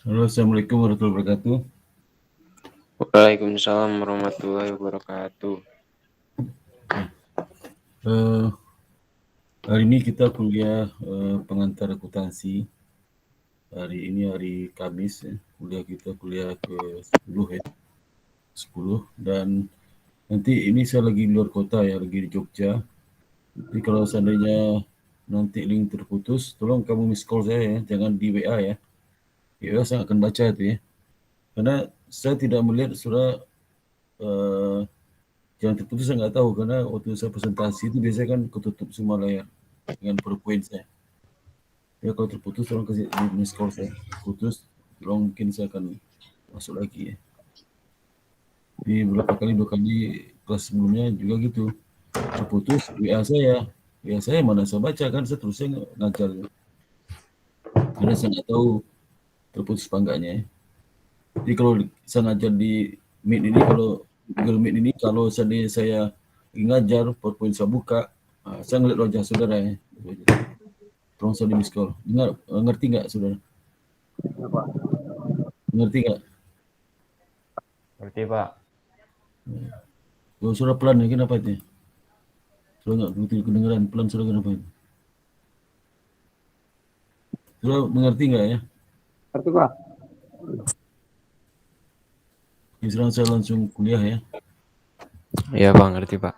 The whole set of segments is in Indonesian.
Halo, Assalamualaikum warahmatullahi wabarakatuh. Waalaikumsalam warahmatullahi wabarakatuh. Eh, Hari ini kita kuliah pengantar akuntansi. Hari ini hari Kamis, ya. Kuliah ke 10 ya. 10 dan nanti ini saya lagi di luar kota ya, lagi di Jogja. Jadi kalau seandainya nanti link terputus, tolong kamu miss call saya ya, jangan di WA ya. Di WA saya akan baca itu ya. Karena saya tidak melihat surat jangan terputus, saya nggak tahu karena waktu saya presentasi itu biasanya kan ketutup semua layar dengan PowerPoint saya. Ya kalau terputus tolong kasih di miss call saya. Putus, tolong mungkin saya akan masuk lagi ya. Di beberapa kali, 2 kali kelas sebelumnya juga gitu. Terputus WA saya. WA saya mana saya baca kan, saya terusnya ngajar. Karena saya nggak tahu terputus apa enggaknya ya. Jadi kalau saya ngajar di Meet ini, kalau Google Meet ini, kalau seandainya saya ngajar, PowerPoint saya buka, saya ngeliat wajah saudara ya. Tolong saya di miss call. Dengar, ngerti nggak saudara? Ya, Pak. Ngerti nggak? Ngerti Pak. Kalau suara pelan ya, kenapa itu? Suara nggak begitu kedengeran, pelan suara kenapa itu? Suara mengerti nggak ya? Ngerti, Pak. Ya, sekarang saya langsung kuliah ya. Iya Pak, ngerti Pak.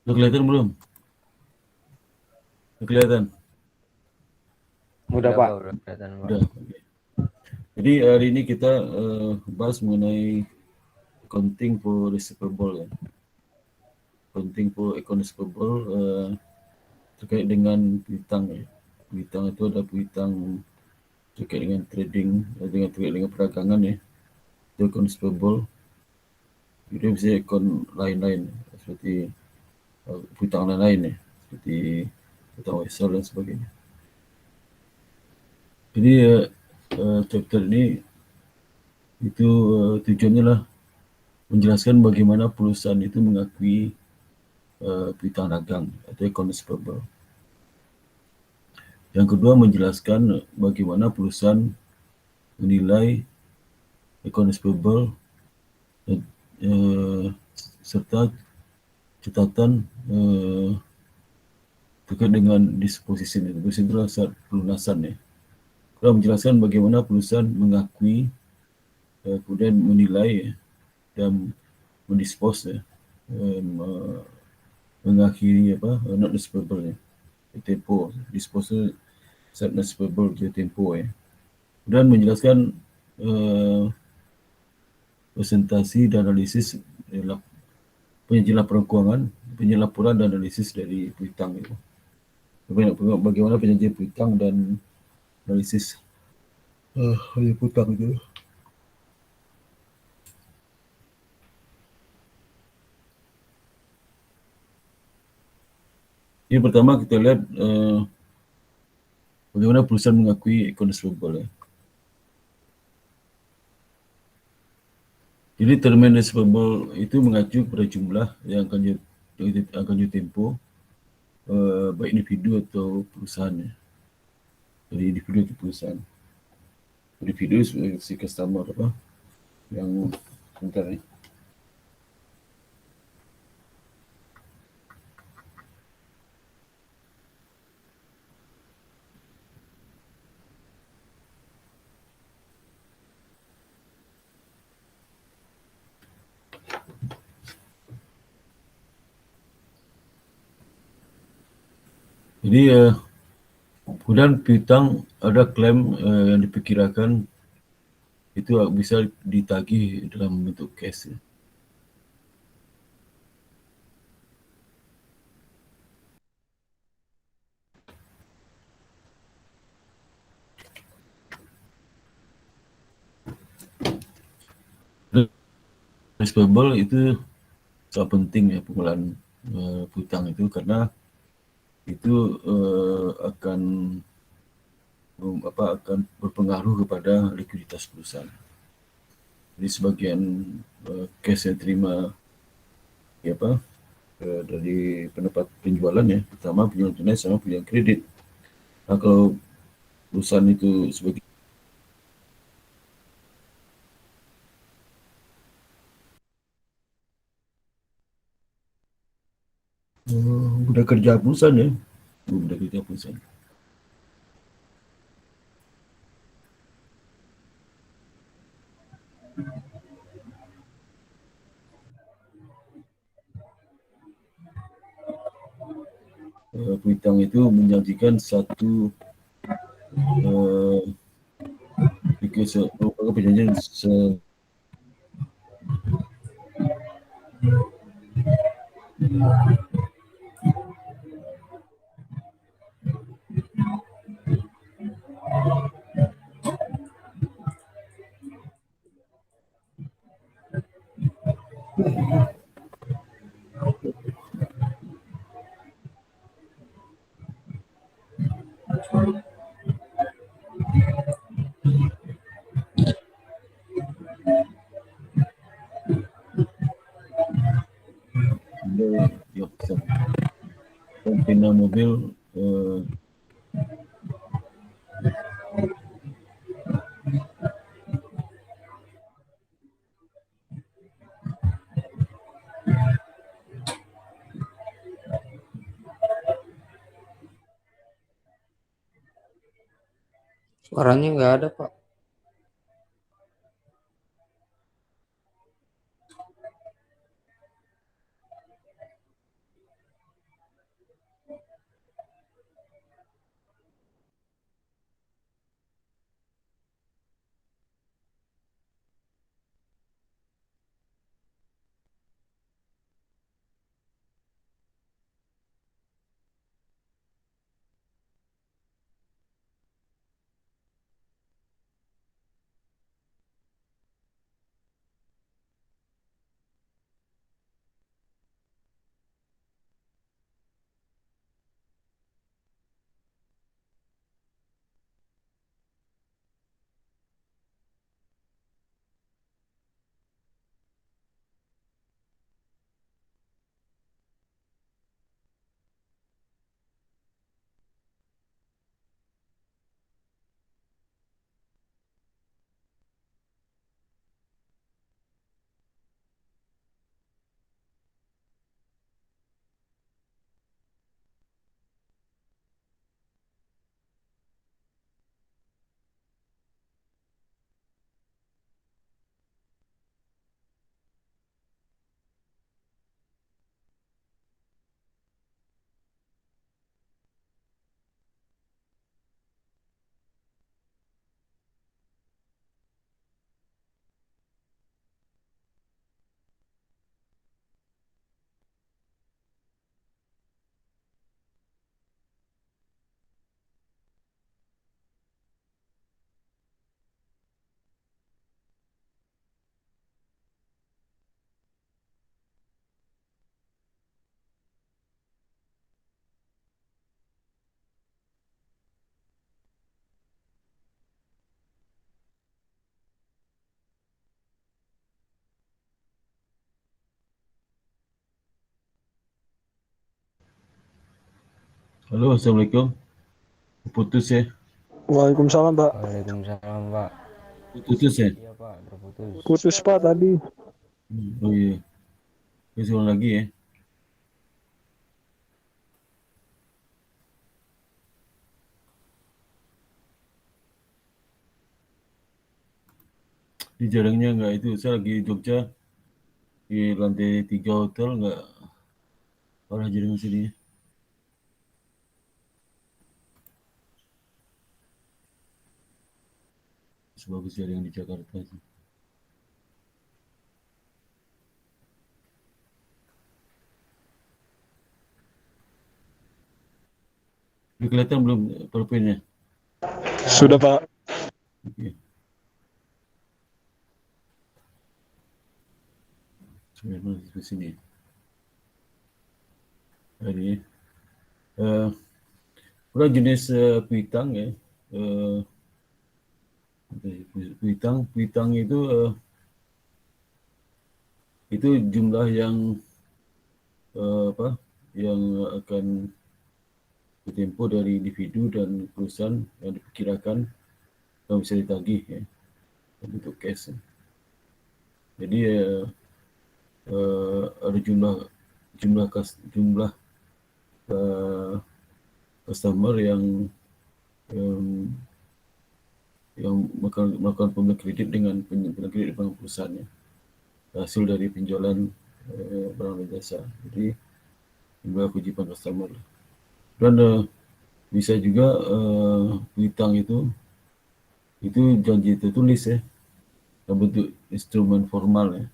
Udah kelihatan belum? Udah kelihatan? Udah, Pak. Udah kelihatan Pak. Udah. Okay. Jadi hari ini kita bahas mengenai accounting for receivable ya. Accounting for accounts receivable terkait dengan piutang ya. Piutang itu ada piutang terkait dengan trading, terkait dengan perdagangan ya. Itu accounts receivable. Itu bisa akun lain-lain seperti piutang lain-lain ya, seperti piutang wesel dan sebagainya. Jadi chapter ini itu tujuannya lah menjelaskan bagaimana perusahaan itu mengakui piutang dagang atau accounts receivable. Yang kedua menjelaskan bagaimana perusahaan menilai accounts receivable serta catatan terkait dengan disposition itu adalah saat pelunasan ya. Kedua menjelaskan bagaimana perusahaan mengakui kemudian menilai ya, dan mendispose ya, mengakhiri not receivable ya, tempo dispose saat not receivable dia tempo ya. Dan menjelaskan presentasi dan analisis dalam penjelasan keuangan, penyelaporan dan analisis dari piutang itu. Bagaimana penyajian piutang dan analisis piutang itu. Yang pertama kita lihat bagaimana perusahaan mengakui accounts receivable ya. Jadi term receivable itu mengacu pada jumlah yang akan tempo baik individu atau perusahaan ya. Dari individu atau perusahaan. Individu si customer yang sebentar ya. Jadi kemudian piutang ada klaim yang diperkirakan itu bisa ditagih dalam bentuk cash ya. Receivable itu sangat penting ya pengelolaan piutang itu karena itu akan akan berpengaruh kepada likuiditas perusahaan. Jadi sebagian cash yang terima dari pendapat penjualan ya, pertama penjualan tunai sama penjualan kredit. Nah, kalau perusahaan itu sebagai udah kerja perusahaan ya, udah kerja perusahaan. Piutang itu menjanjikan satu merupakan perjanjian pena mobil Suaranya nggak ada, Pak. Halo, assalamualaikum. Putus ya? Waalaikumsalam, Pak. Waalaikumsalam, Pak. Putus ya? Iya, Pak, terputus. Putus, Pak, tadi. Oh iya. Saya ulang lagi ya. Di jarangnya nggak itu. Saya lagi di Jogja di lantai 3 hotel nggak parah jaringan sini. Sebagus jaringan di Jakarta sih. Udah kelihatan belum PowerPoint-nya? Sudah, Pak. Oke. Saya masuk ke sini. Hari udah jenis piutang ya. eh, piutang itu jumlah yang yang akan bertempo dari individu dan perusahaan yang diperkirakan yang bisa ditagih ya, bentuk cash. Jadi ada jumlah customer yang melakukan pembelian kredit dengan pembelian kredit bank perusahaannya, hasil dari penjualan barang dan jasa. Jadi jumlah kewajiban customer. Dan bisa juga piutang itu janji tertulis ya, dalam bentuk instrumen formal ya.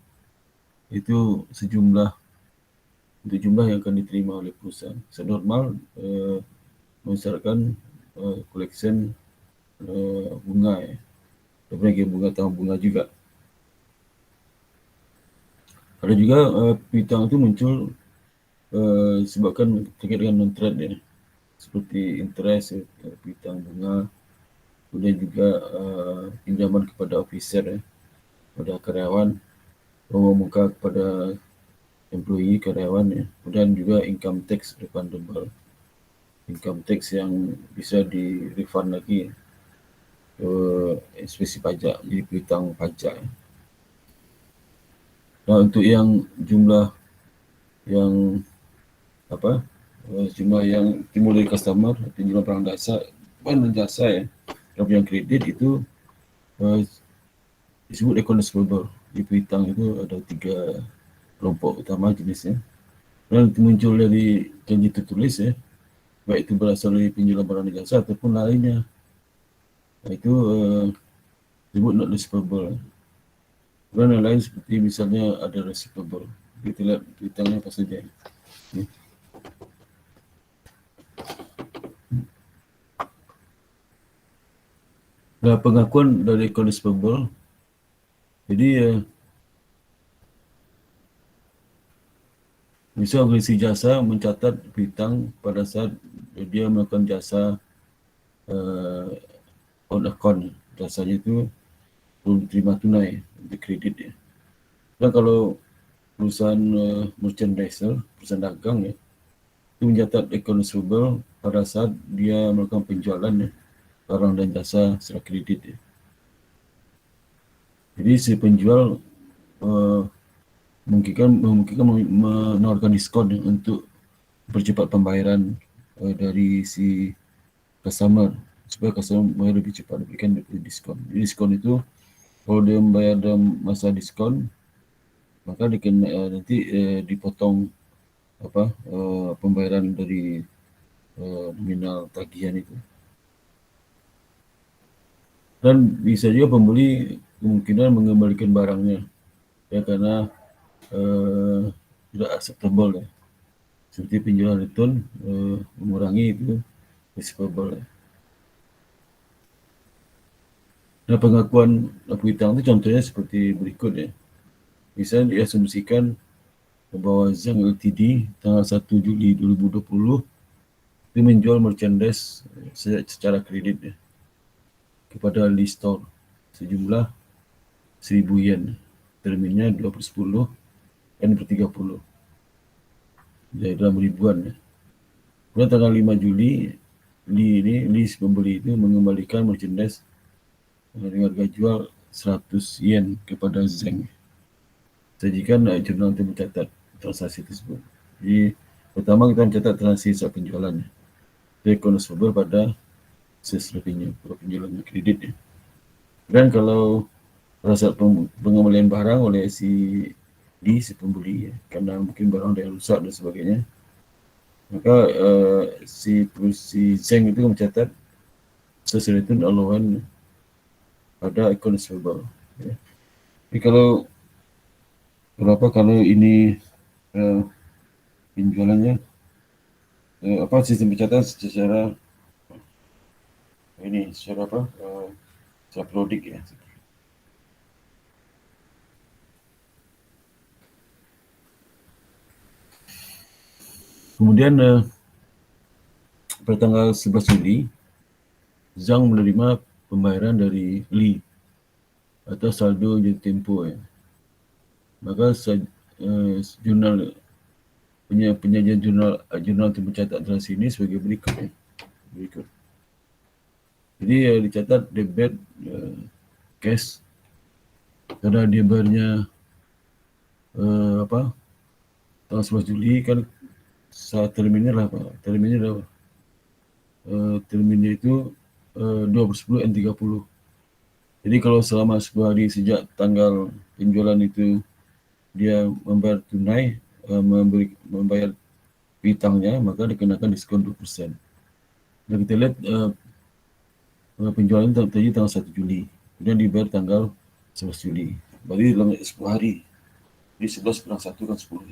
Itu untuk jumlah yang akan diterima oleh perusahaan. Senormal mensyaratkan collection bunga ya. Tapi bunga tambah bunga juga. Ada juga piutang itu muncul sebabkan terkait dengan non-trade ya. Seperti interest, piutang bunga, kemudian juga pinjaman kepada officer ya, kepada karyawan, uang muka kepada employee karyawan ya, kemudian juga income tax refundable, income tax yang bisa di refund lagi ke inspeksi pajak, jadi piutang pajak ya. Nah untuk yang jumlah yang jumlah yang timbul dari customer, jumlah barang jasa ya, yang kredit itu disebut account receivable. Di piutang itu ada 3 kelompok utama jenisnya. Dan itu muncul dari janji tertulis ya, baik itu berasal dari penjualan barang dan jasa ataupun lainnya. Nah, itu disebut not receivable. Dan yang lain seperti misalnya ada receivable. Kita lihat piutangnya apa saja. Okay. Nah, pengakuan dari account receivable. Jadi misal organisasi jasa mencatat piutang pada saat dia melakukan jasa on account, jasanya itu belum diterima tunai, di kredit ya. Dan kalau perusahaan merchandiser, perusahaan dagang ya, itu mencatat account receivable pada saat dia melakukan penjualan ya, barang dan jasa secara kredit ya. Jadi si penjual memungkinkan menawarkan diskon ya, untuk percepat pembayaran dari si customer, supaya customer membayar lebih cepat, diberikan diskon. Jadi diskon itu kalau dia membayar dalam masa diskon, maka nanti dipotong pembayaran dari nominal tagihan itu. Dan bisa juga pembeli kemungkinan mengembalikan barangnya ya, karena tidak acceptable ya. Seperti penjualan return mengurangi itu receivable ya. Nah, pengakuan piutang itu contohnya seperti berikut ya. Misalnya diasumsikan bahwa Zhang Ltd tanggal 1 Juli 2020 itu menjual merchandise secara kredit ya, kepada Lee Store sejumlah 1.000 yen, terminnya 2/10 dan 1/30. Jadi dalam ribuan ya. Kemudian tanggal 5 Juli Lee si pembeli itu mengembalikan merchandise dengan harga jual 100 yen kepada Zhang. Sajikan jurnal untuk mencatat transaksi tersebut. Jadi pertama kita mencatat transaksi saat penjualan ya. Account receivable pada sales revenue, penjualan kredit ya. Dan kalau pada saat pengembalian barang oleh si pembeli ya, karena mungkin barang ada yang rusak dan sebagainya, maka si Zhang itu mencatat sales return allowance pada account receivable ya. Jadi kalau ini penjualannya sistem pencatatan secara periodik ya. Kemudian pada tanggal 11 Juli Zhang menerima pembayaran dari Li atas saldo jatuh tempo ya. Maka jurnal penyajian jurnal tercatat dalam sini sebagai berikut ya. Berikut. Jadi dicatat debit cash karena dia bayarnya tanggal 11 Juli kan saat terminnya lah Pak. Terminnya itu 2/10 N30. Jadi kalau selama 10 hari sejak tanggal penjualan itu dia membayar tunai, membayar piutangnya, maka dikenakan diskon 2%. Dan kita lihat penjualan terjadi tanggal 1 Juli, kemudian dibayar tanggal 11 Juli. Berarti dalam 10 hari. Jadi 11 kurang 1 kan 10.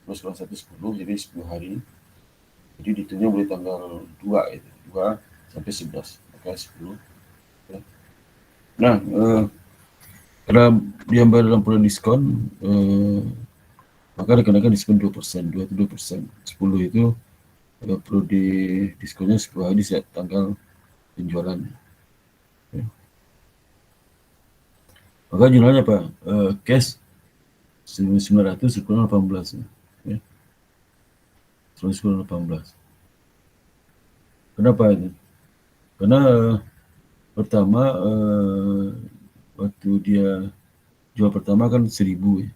11 kurang 1 10, jadi 10 hari. Jadi dihitungnya boleh tanggal 2 itu. 2 sampai 11, maka 10. Ya. Nah, karena dia bayar dalam bulan diskon, maka dikenakan diskon 2%, 2 itu 2%. 10 itu perlu di diskonnya 10 hari sejak tanggal penjualan. Ya. Maka jumlahnya apa? Cash 900 kurang 18. Ya. 900 kurang 18. Kenapa ini? Karena pertama waktu dia jual pertama kan 1.000 ya.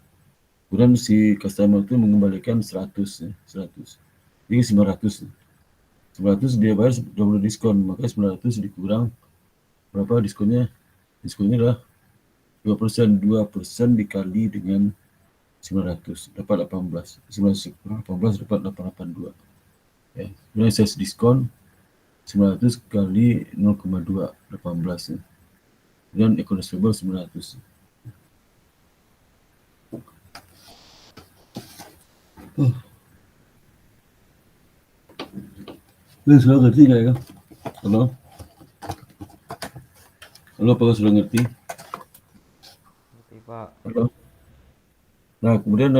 Kemudian si customer itu mengembalikan 100 ya, 100. Jadi 900. 900 dia bayar double diskon, maka 900 dikurang berapa diskonnya? Diskonnya adalah 2%. 2% dikali dengan 900 dapat 18. 900 kurang 18 dapat 882. Ya, kemudian saya diskon 900 kali 0,2 18 ya. Dan economical 900. Lu sudah ngerti nggak ya? Halo? Halo, apakah sudah ngerti? Ngerti, Pak. Halo? Nah, kemudian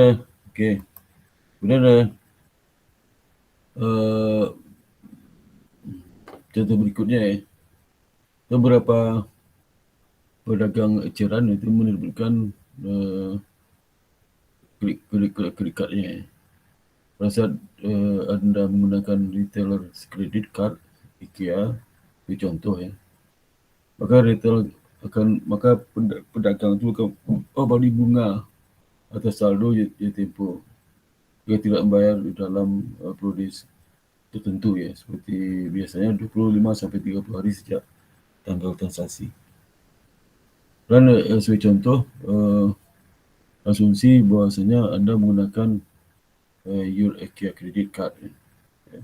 oke. Kemudian contoh berikutnya ya. Beberapa pedagang eceran itu menerbitkan kredit cardnya ya. Pada saat Anda menggunakan retailer credit card IKEA, itu contoh ya. Maka pedagang itu akan bagi bunga atas saldo jatuh tempo. Jika tidak membayar di dalam periode tertentu ya, seperti biasanya 25 sampai 30 hari sejak tanggal transaksi. Dan sebagai contoh asumsi bahwasanya Anda menggunakan your IKEA credit card ya,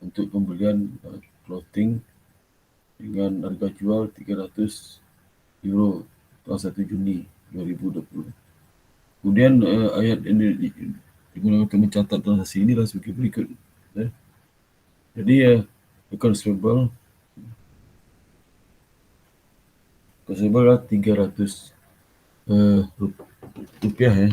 untuk pembelian clothing dengan harga jual 300 euro tanggal 1 Juni 2020. Kemudian ayat ini digunakan untuk mencatat transaksi ini adalah sebagai berikut. Ya. Jadi considerable adalah 300 rupiah ya.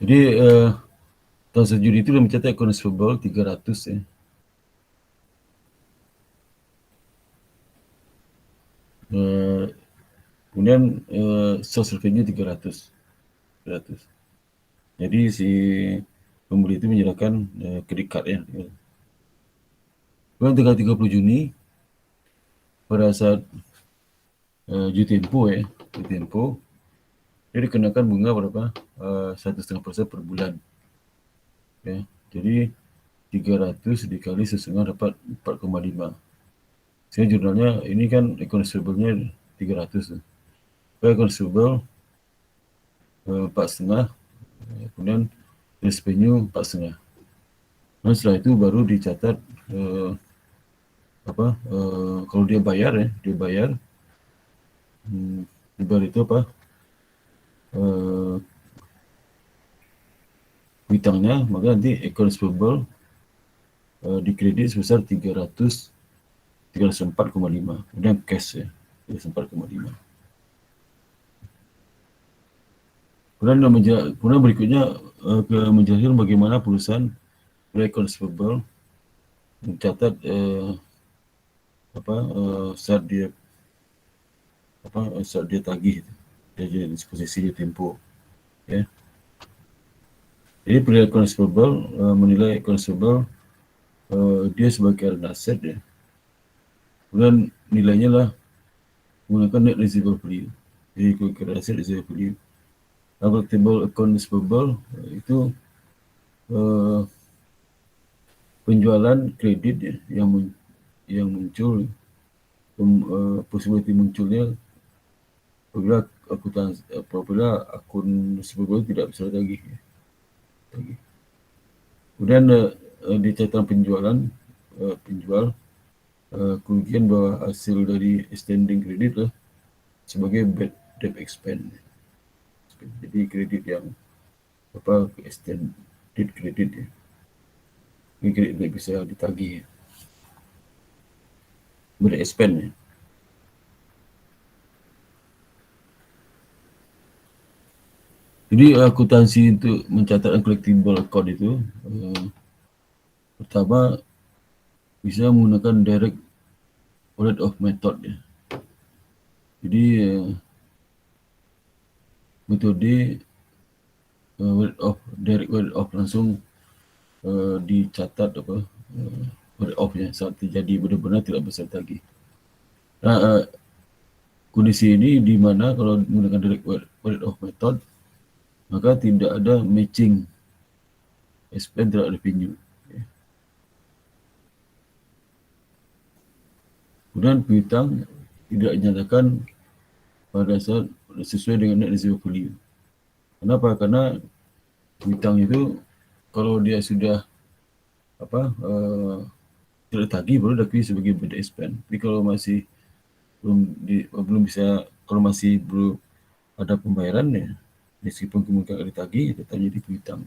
Jadi tahun sejudi itu dia mencatat considerable 300 ya. Kemudian source revenue 300. Jadi si pembeli itu menyerahkan kredit card ya. Kemudian tanggal 30 Juni pada saat jatuh tempo ya, jatuh tempo, dia dikenakan bunga berapa? 1,5% per bulan. Ya, jadi 300 dikali 1,5 dapat 4,5. Saya jurnalnya ini kan considerable-nya 300. Considerable 4,5, kemudian revenue 4,5. Nah setelah itu baru dicatat kalau dia bayar ya, dia bayar Di bawah itu apa? Hutangnya, maka nanti accounts payable dikredit sebesar 304,5. Kemudian cash ya, 304,5. Kemudian berikutnya ke menjelaskan bagaimana perusahaan accounts payable mencatat saat dia tagih, dia jadi disposisi di tempo, ya. Jadi penilai accounts payable menilai accounts payable dia sebagai current asset ya. Kemudian nilainya lah menggunakan net receivable value. Jadi current asset receivable value. Kalau table accounts payable itu penjualan kredit ya, yang muncul, possibility munculnya apabila akun receivable tidak bisa lagi. Kemudian di catatan penjual kerugian bahwa hasil dari extending kredit lah sebagai bad debt expense. Jadi kredit yang extended kredit ya. Ini kredit tidak bisa ditagih ya. Bad expense ya. Jadi akuntansi untuk mencatat collectible account itu pertama bisa menggunakan direct write-off method ya. Jadi metode direct write-off langsung dicatat write-off ya saat terjadi benar-benar tidak bisa ditagih. Nah, kondisi ini di mana kalau menggunakan direct write-off method maka tidak ada matching expense terhadap revenue. Kemudian piutang tidak dinyatakan pada saat sesuai dengan net receivable value. Kenapa? Karena piutang itu kalau dia sudah tidak tagih baru diakui sebagai bad expense. Tapi kalau masih belum bisa, kalau masih belum ada pembayaran ya, meskipun kemungkinan ditagih tetap jadi piutang.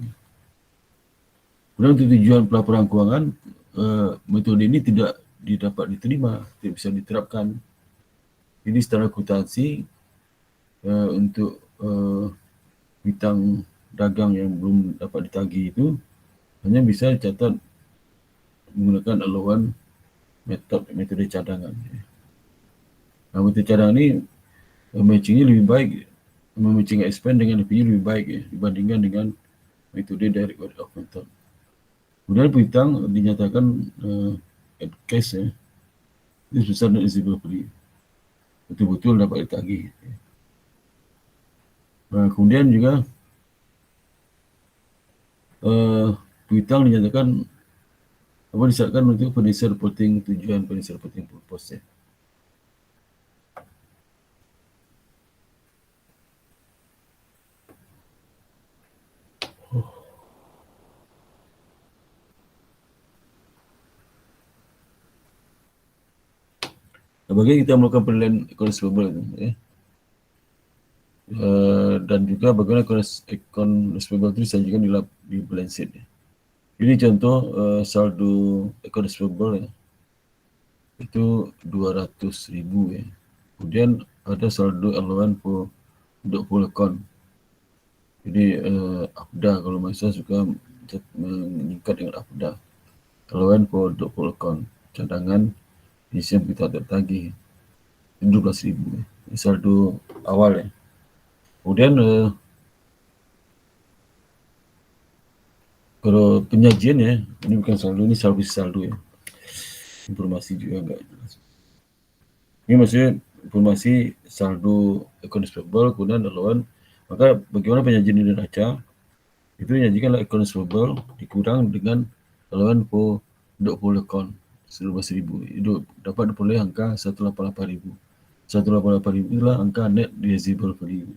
Kemudian untuk tujuan pelaporan keuangan, metode ini tidak dapat diterima, tidak bisa diterapkan. Jadi secara akuntansi untuk hutang dagang yang belum dapat ditagih itu hanya bisa dicatat menggunakan allowance metode cadangan. Nah, metode cadangan ini matchingnya lebih baik, matching expense dengan revenue lebih baik ya, dibandingkan dengan metode direct write-off method. Kemudian piutang dinyatakan at cash ya, itu sebesar net receivable value, betul-betul dapat ditagih. Nah, kemudian juga piutang dinyatakan disyaratkan untuk financial reporting tujuan financial reporting purpose ya. Nah, bagaimana kita melakukan penilaian accounts payable itu ya. Dan juga bagaimana accounts payable itu disajikan di balance sheet ya. Ini contoh saldo accounts payable ya, itu 200.000 ya. Kemudian ada saldo allowance untuk full account. Jadi AFDA, kalau masa suka meningkat dengan AFDA, allowance untuk full account, cadangan isi yang kita tertagih 12.000 ya. Ini saldo awal ya. Kemudian kalau penyajian ya, ini bukan saldo, ini saldo ya. Informasi juga enggak jelas. Ini maksudnya informasi saldo accounts payable, kemudian allowance. Maka bagaimana penyajian di neraca? Itu menyajikan accounts payable dikurang dengan allowance untuk full account 12.000. Itu dapat diperoleh angka 188.000. 188.000 itulah angka net receivable value.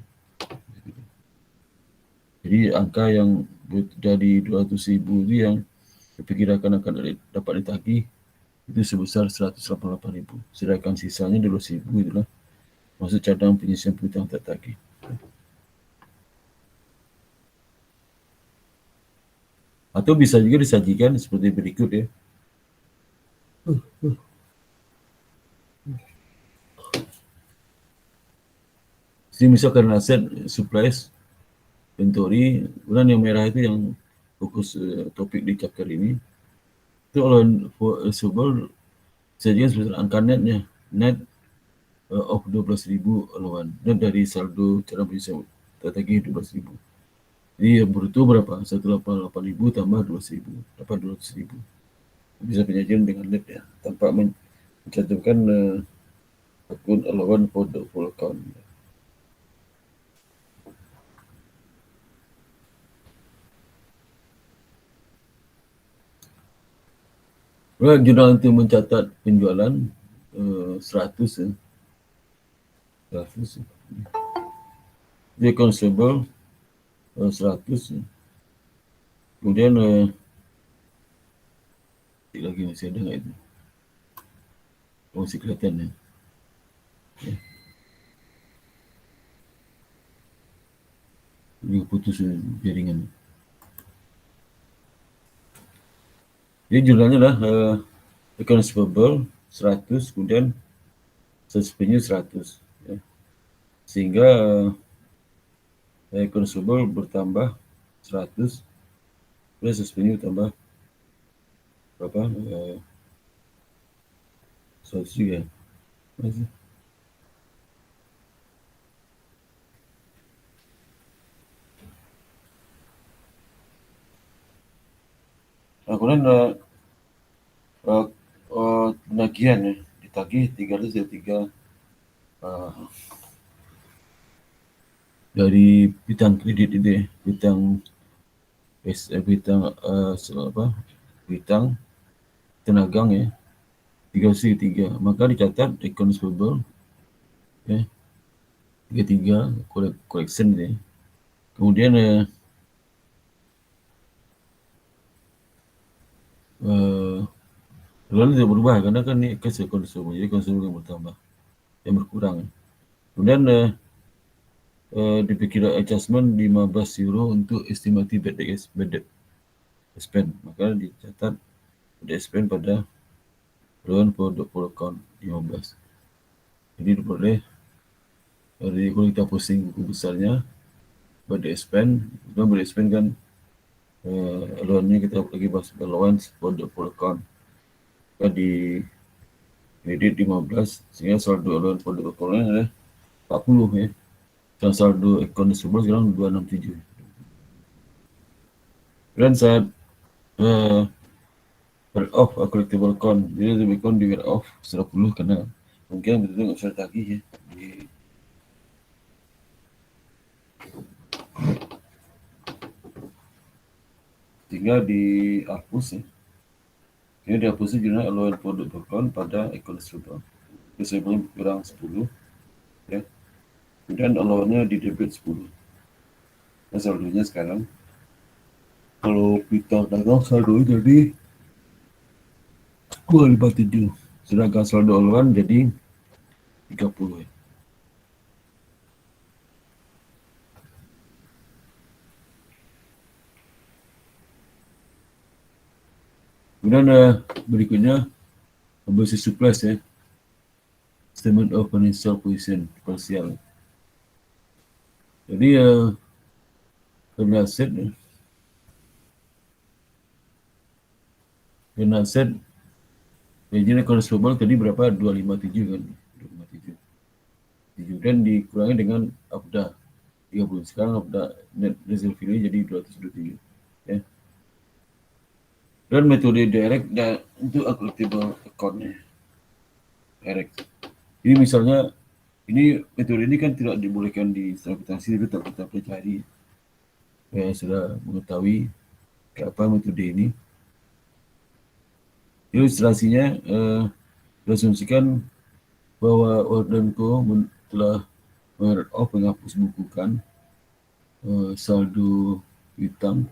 Jadi angka yang dari 200.000 itu yang diperkirakan akan dapat ditagih itu sebesar 188.000. Sedangkan sisanya 12.000 itulah Maksud cadang penyisian piutang tak tagih. Atau bisa juga disajikan seperti berikut ya. Jadi misalkan aset supplies inventory, kemudian yang merah itu yang fokus topik di chapter ini. Itu allowance for receivable sajikan seperti angka netnya, net of 12.000 allowance, net dari saldo cara penyisian tak tagih 12.000. Jadi yang bruto berapa? 188.000 tambah 12.000, dapat 200.000. Bisa penyajian dengan net ya, tanpa mencantumkan akun allowance for the full account. Jurnal itu mencatat penjualan 100 ya. 100 ya. Dia consumable 100 ya. Kemudian lagi masih ada nggak itu? Masih kelihatan ya. Ini putus jaringan. Jadi jurnalnya lah accounts payable 100, kemudian revenue 100 ya. Sehingga accounts payable bertambah 100 plus revenue tambah berapa? 100 juga. Masih. Kemudian penagihan ya, ditagih 303 dari piutang kredit itu ya, piutang tenagang ya, 303. Maka dicatat accounts payable ya, 33 collection ya. Kemudian lalu tidak berubah karena kan ini cash consumer, jadi consumer yang bertambah, yang berkurang. Kemudian dipikir adjustment 15 euro untuk estimated bad debt spend, maka dicatat bad debt spend pada loan for the full account 15. Jadi boleh dari kalau kita posting buku besarnya bad debt spend, bad debt spend kan loannya kita lagi bahas allowance for the full account. Di kredit 15, sehingga saldo allowance for the full account adalah 40 ya. Dan saldo account receivable sekarang 267. Dan saat write off collectible account, jadi lebih account di write off 10 karena mungkin betul nggak usah tagih ya. Tinggal dihapus ya. Ini dihapusnya jurnal allowance for the account pada account receivable. Receivable kurang 10 ya. Kemudian allowance-nya di debit 10. Nah, saldonya sekarang kalau kita dagang saldo jadi 257, sedangkan saldo allowance jadi 30 ya. Kemudian berikutnya basis supplies ya, statement of financial position parsial. Jadi karena aset jadi consumable tadi berapa? 257 kan, 257 dan dikurangi dengan APDA 30. Sekarang APDA net reserve value jadi 227 ya. Dan metode direct dan untuk collectible account-nya direct. Jadi misalnya ini metode ini kan tidak dibolehkan di secara akuntansi, tapi tetap kita pelajari. Saya sudah mengetahui apa metode ini. Ilustrasinya diasumsikan bahwa Ordenco telah menghapus bukukan saldo utang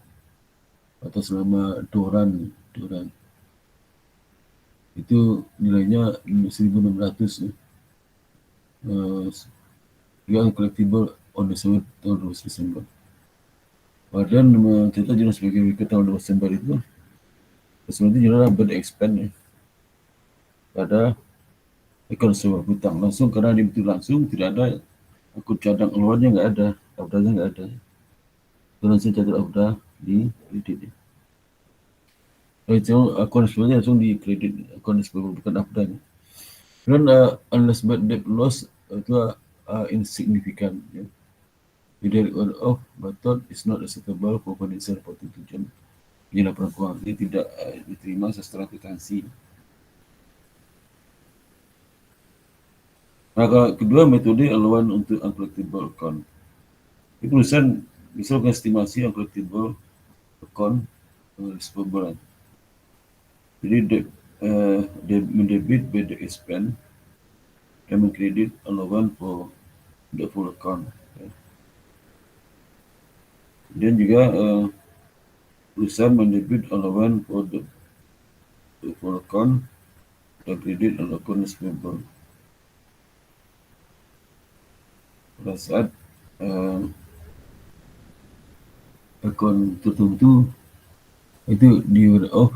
atas nama Doran itu nilainya 1.600 ya. juga uncollectible on the 7th of December. Badan mencatat jurnal sebagai berikut tanggal 2 Desember itu sebenarnya jurnal ber-expand ya, pada akun sebuah hutang langsung karena dibutuh langsung, tidak ada akun cadang keluarnya, nggak ada, abdanya nggak ada. Langsung catat abda di kredit ya. Itu akun sebenarnya langsung di kredit akun sebuah bukan abdanya. Dan unless but debt loss itu insignificant ya. Either on off method is not acceptable for financial reporting tujuan laporan keuangan. Dia tidak diterima secara akuntansi. Maka kedua metode allowance untuk uncollectible account. Di perusahaan bisa mengestimasi uncollectible account receivable. Jadi mendebit by the expense dan mengkredit allowance for the full account. Dan juga perusahaan mendebit allowance for the full account dan kredit allowance receivable. Pada saat akun tertentu itu di write off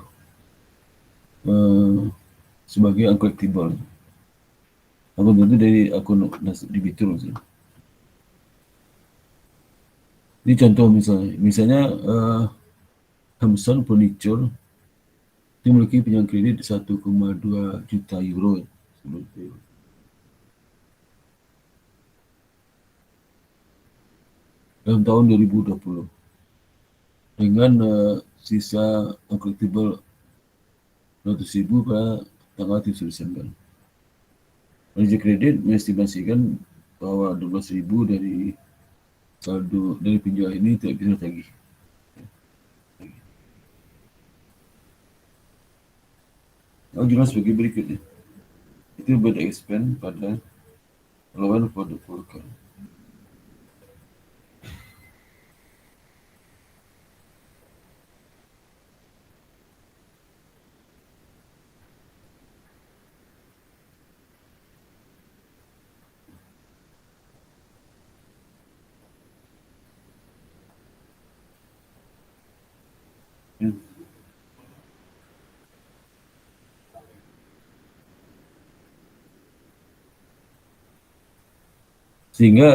sebagai uncollectible. Akun tertentu dari akun debitur sih. Ini contoh misalnya Hamson Furniture itu memiliki pinjam kredit 1,2 juta euro dalam tahun 2020 dengan sisa uncollectible 100.000 pada tanggal 3 Desember. Manajer kredit mengestimasikan bahwa 12.000 dari saldo dari pinjam ini tidak bisa ditagih. Jelas sebagai berikutnya. Itu beda expand pada lawan for the full account. Sehingga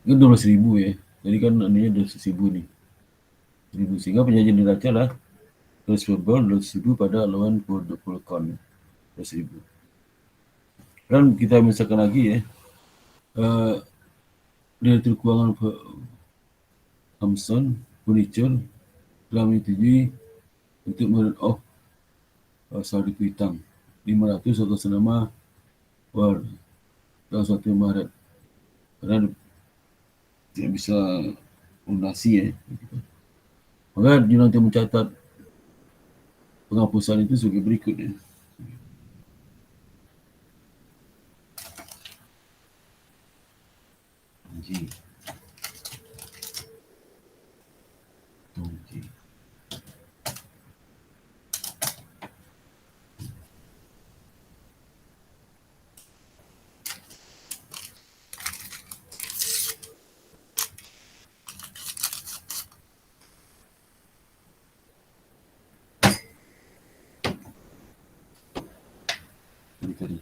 itu 12.000 ya. Jadi kan ininya 12.000 nih. 1.000 sehingga penyajian neraca lah receivable 12.000 pada lawan for the full account 12.000. Dan kita misalkan lagi ya, direktur keuangan Hamson Furniture telah menyetujui untuk men off saldo piutang 500 atas nama tanggal 1 Maret karena tidak bisa lunasi ya. Maka nanti mencatat penghapusan itu sebagai berikut ya. Tongji. Tadi.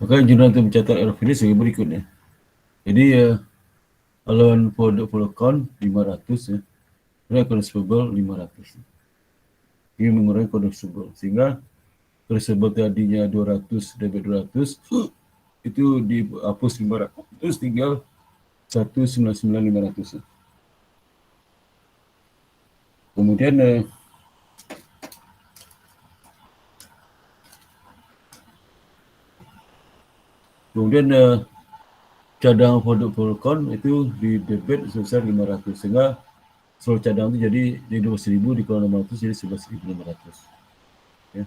Maka jurnal itu mencatat RFID sebagai berikut ya. Jadi allowance for the full account 500 ya. Account receivable 500. Ini mengurangi account receivable sehingga receivable tadinya 200 debit 200 itu dihapus 500 tinggal 199.500. Kemudian Kemudian cadangan produk Volcon itu di debit sebesar 500, sehingga seluruh cadangan itu jadi 12.000 dikurang 600 jadi 11.500. Ya.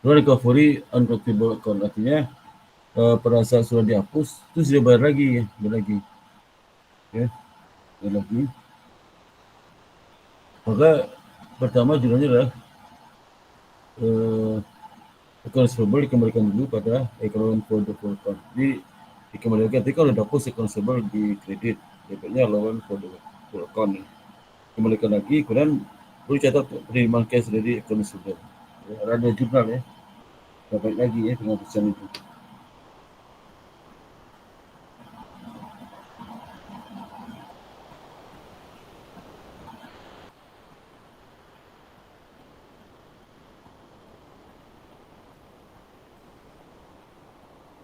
Lalu recovery uncollectible account, artinya pada saat sudah dihapus itu sudah bayar lagi, ya. Bayar lagi. Maka pertama judulnya adalah account receivable dikembalikan dulu pada equivalent produk Volcon. Jadi dikembalikan, ketika sudah dihapus account receivable di kredit, debitnya lawan produk Volcon. Kembalikan lagi, kemudian perlu catat penerimaan cash dari account receivable. Ya, ada jurnal ya, dapat lagi ya dengan pesan itu.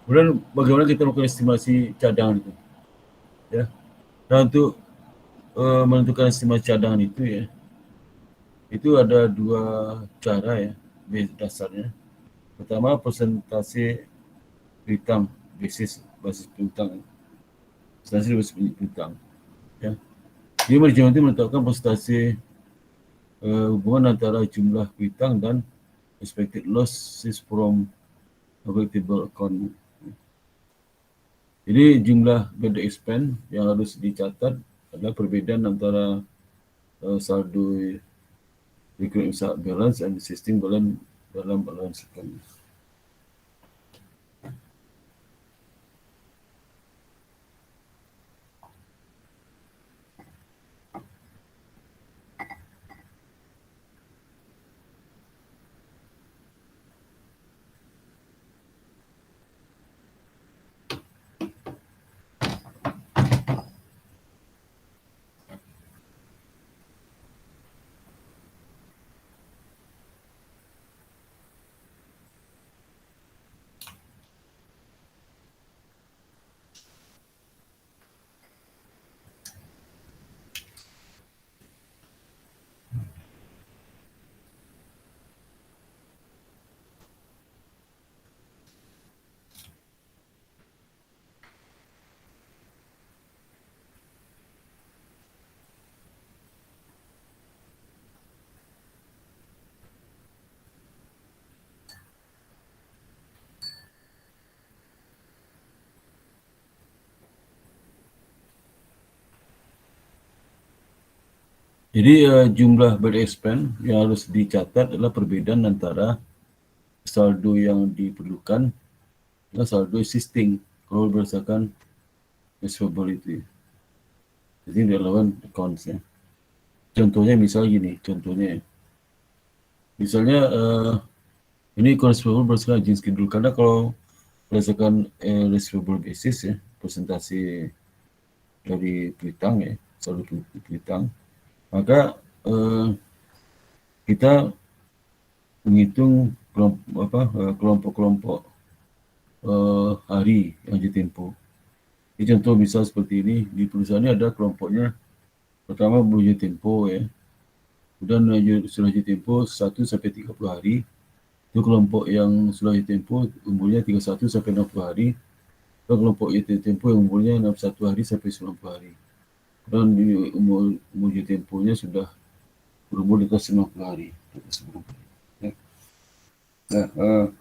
Kemudian bagaimana kita melakukan estimasi cadangan itu, ya. Dan untuk menentukan estimasi cadangan itu ya, itu ada dua cara ya, dasarnya. Pertama, persentase piutang, basis piutang, persentase basis piutang, ya. Dia manajemen itu menetapkan persentase hubungan antara jumlah piutang dan expected losses from collectible account. Jadi jumlah bad expense yang harus dicatat adalah perbedaan antara saldo recurring balance and existing balance dalam balance account. Jadi jumlah bad expense yang harus dicatat adalah perbedaan antara saldo yang diperlukan dan saldo existing kalau berdasarkan receivability. Jadi relevant accounts ya. Contohnya misalnya gini, misalnya ini account receivable berdasarkan aging schedule, karena kalau berdasarkan receivable basis ya, persentase dari piutang ya, saldo piutang, maka kita menghitung kelompok-kelompok hari yang ditempuh. Ini contoh misal seperti ini, di perusahaan ini ada kelompoknya, pertama berusia tempo ya, kemudian sudah tempo 1 sampai 30 hari, itu kelompok yang sudah tempo umurnya 31 sampai 60 hari, dan kelompok tempo yang umurnya 61 hari sampai 90 hari. Dan umur temponya sudah berumur di atas 90 hari. Ya. Nah,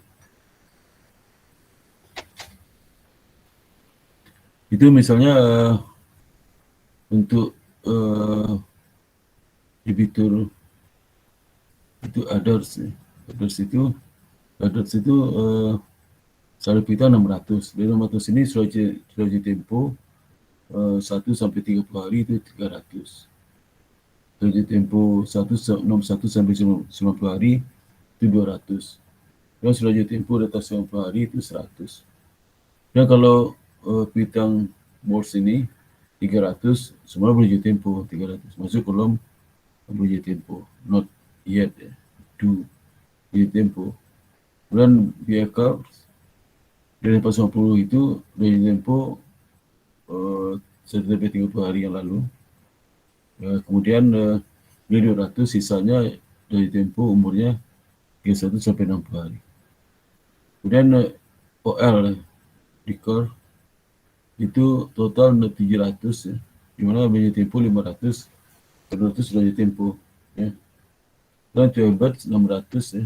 itu misalnya untuk debitur itu others itu saldo piutang 600. Dari 600 ini sudah tempo 1 sampai 30 hari itu 300. Sudah tempo 1 sampai 90 hari itu 200. Dan sudah tempo di atas 90 hari itu 100. Dan kalau piutang bors ini 300, semua boleh tempo 300. Masuk kolom boleh tempo, not yet do tempo. Kemudian biaya cost dari 40 itu dari tempo 1 sampai 30 hari yang lalu. Kemudian dari 200 sisanya dari tempo umurnya 31 sampai 60 hari. Kemudian OL recur itu total 700 ya, dimana biaya tempo 500, 200 sudah tempo ya. Dan 12 bat 600 ya,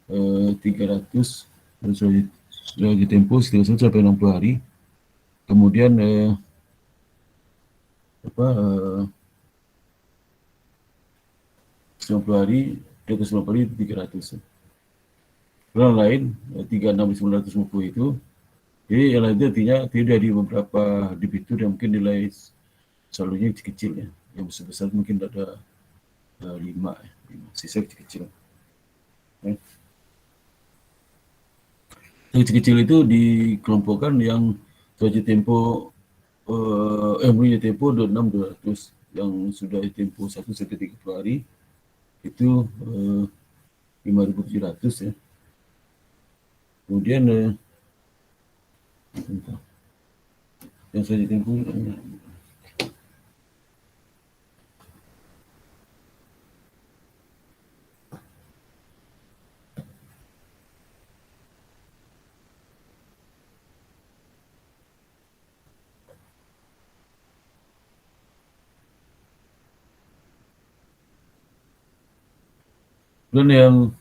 300 dan sudah tempo sekitar 1 sampai 60 hari. Kemudian apa 90 hari, di atas 90 hari 300 ya. Yang lain 36 950 itu, jadi yang lain itu artinya tidak di beberapa debitur yang mungkin nilai saldonya kecil ya, yang besar mungkin ada 5 ya, sisa kecil. Ya. Yang kecil itu dikelompokkan yang wajib tempo yang punya tempo 26 200, yang sudah tempo 1 sampai 30 hari itu 5.700 ya. Kemudian yang saya tempo dan yang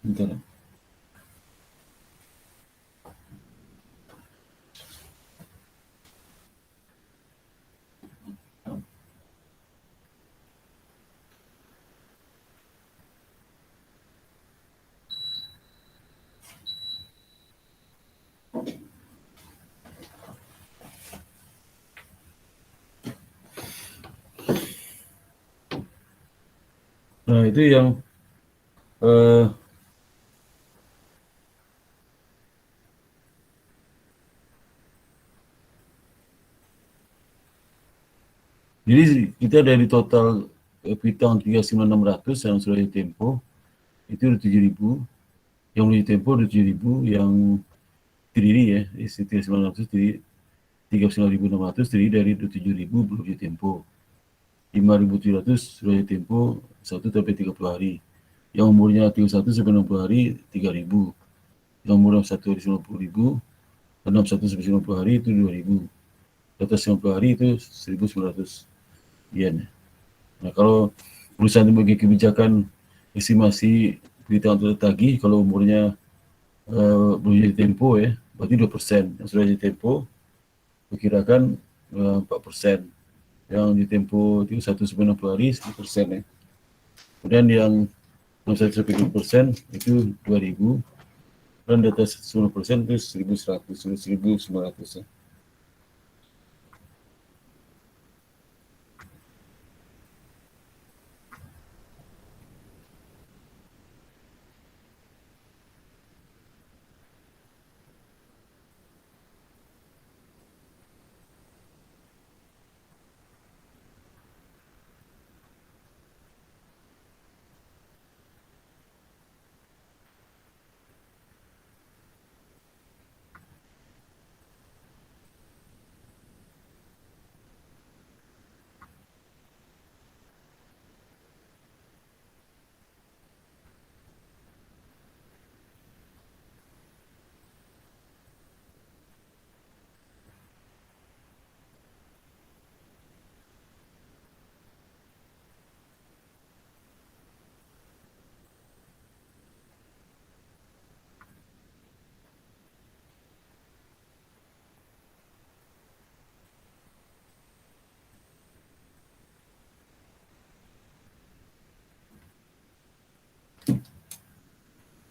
bentar. Nah itu yang jadi kita dari total piutang 39.600 yang sudah ditempo itu 7.000, yang belum ditempo 7.000, yang terdiri ya, isi 39.600 terdiri 39.600 terdiri dari 27.000 belum ditempo, 5.700 sudah ditempo 1 sampai 30 hari, yang umurnya 31 sampai 60 hari 3.000, yang umurnya 1 hari 90.000, 61 sampai 90 hari itu 2.000, di atas 90 hari itu 1.900 yen. Nah kalau perusahaan memiliki kebijakan estimasi piutang tertagih, kalau umurnya belum jadi tempo ya, berarti 2%. Yang sudah jadi tempo perkirakan 4%. Yang di tempo itu 1 sampai 60 hari 1% ya. Kemudian yang 1 sampai 2% itu 2.000, dan di atas 10% itu 1.100, 1.900 ya.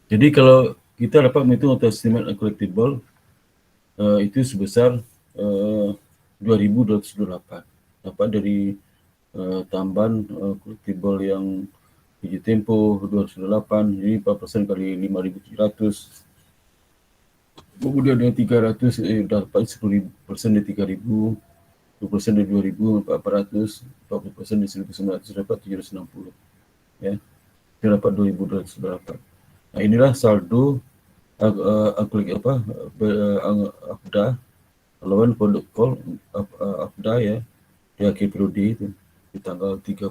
Jadi kalau kita dapat menghitung atau estimate collectible itu sebesar 2.228, dapat dari tambahan collectible yang biji tempo 208, jadi 4% kali 5.700. Kemudian yang 300 dapat 10% dari 3.000, 2% dari 2.000, 400, 40% dari 1.900, dapat 760 ya. Dia dapat 2.208. Nah inilah saldo AFDA, allowance for the call AFDA ya, di akhir periode itu di tanggal 30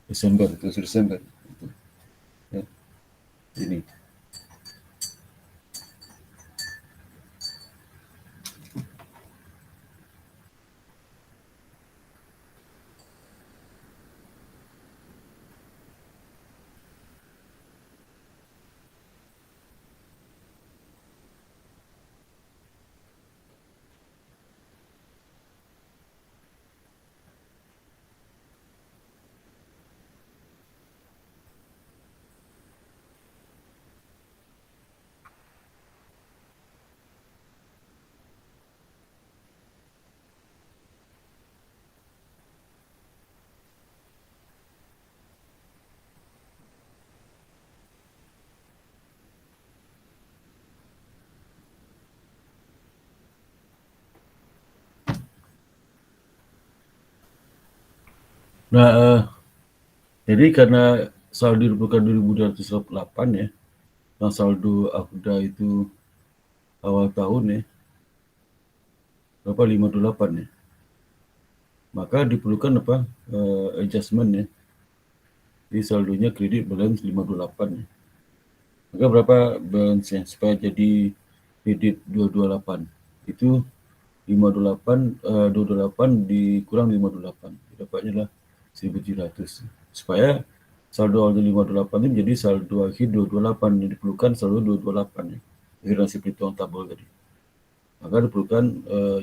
Desember itu, ya. ini. Nah, jadi karena saldo diperlukan 2.208 ya, yang saldo AFDA itu awal tahun ya, berapa 528 ya, maka diperlukan apa adjustment ya, di saldonya kredit balance 528 ya. Maka berapa balance nya supaya jadi kredit 228 itu 228 dikurang 528 dapatnya lah 1.700 supaya saldo awal 528 itu menjadi saldo akhir 228 yang diperlukan saldo 228 ya, akhir hasil perhitungan tabel tadi. Maka diperlukan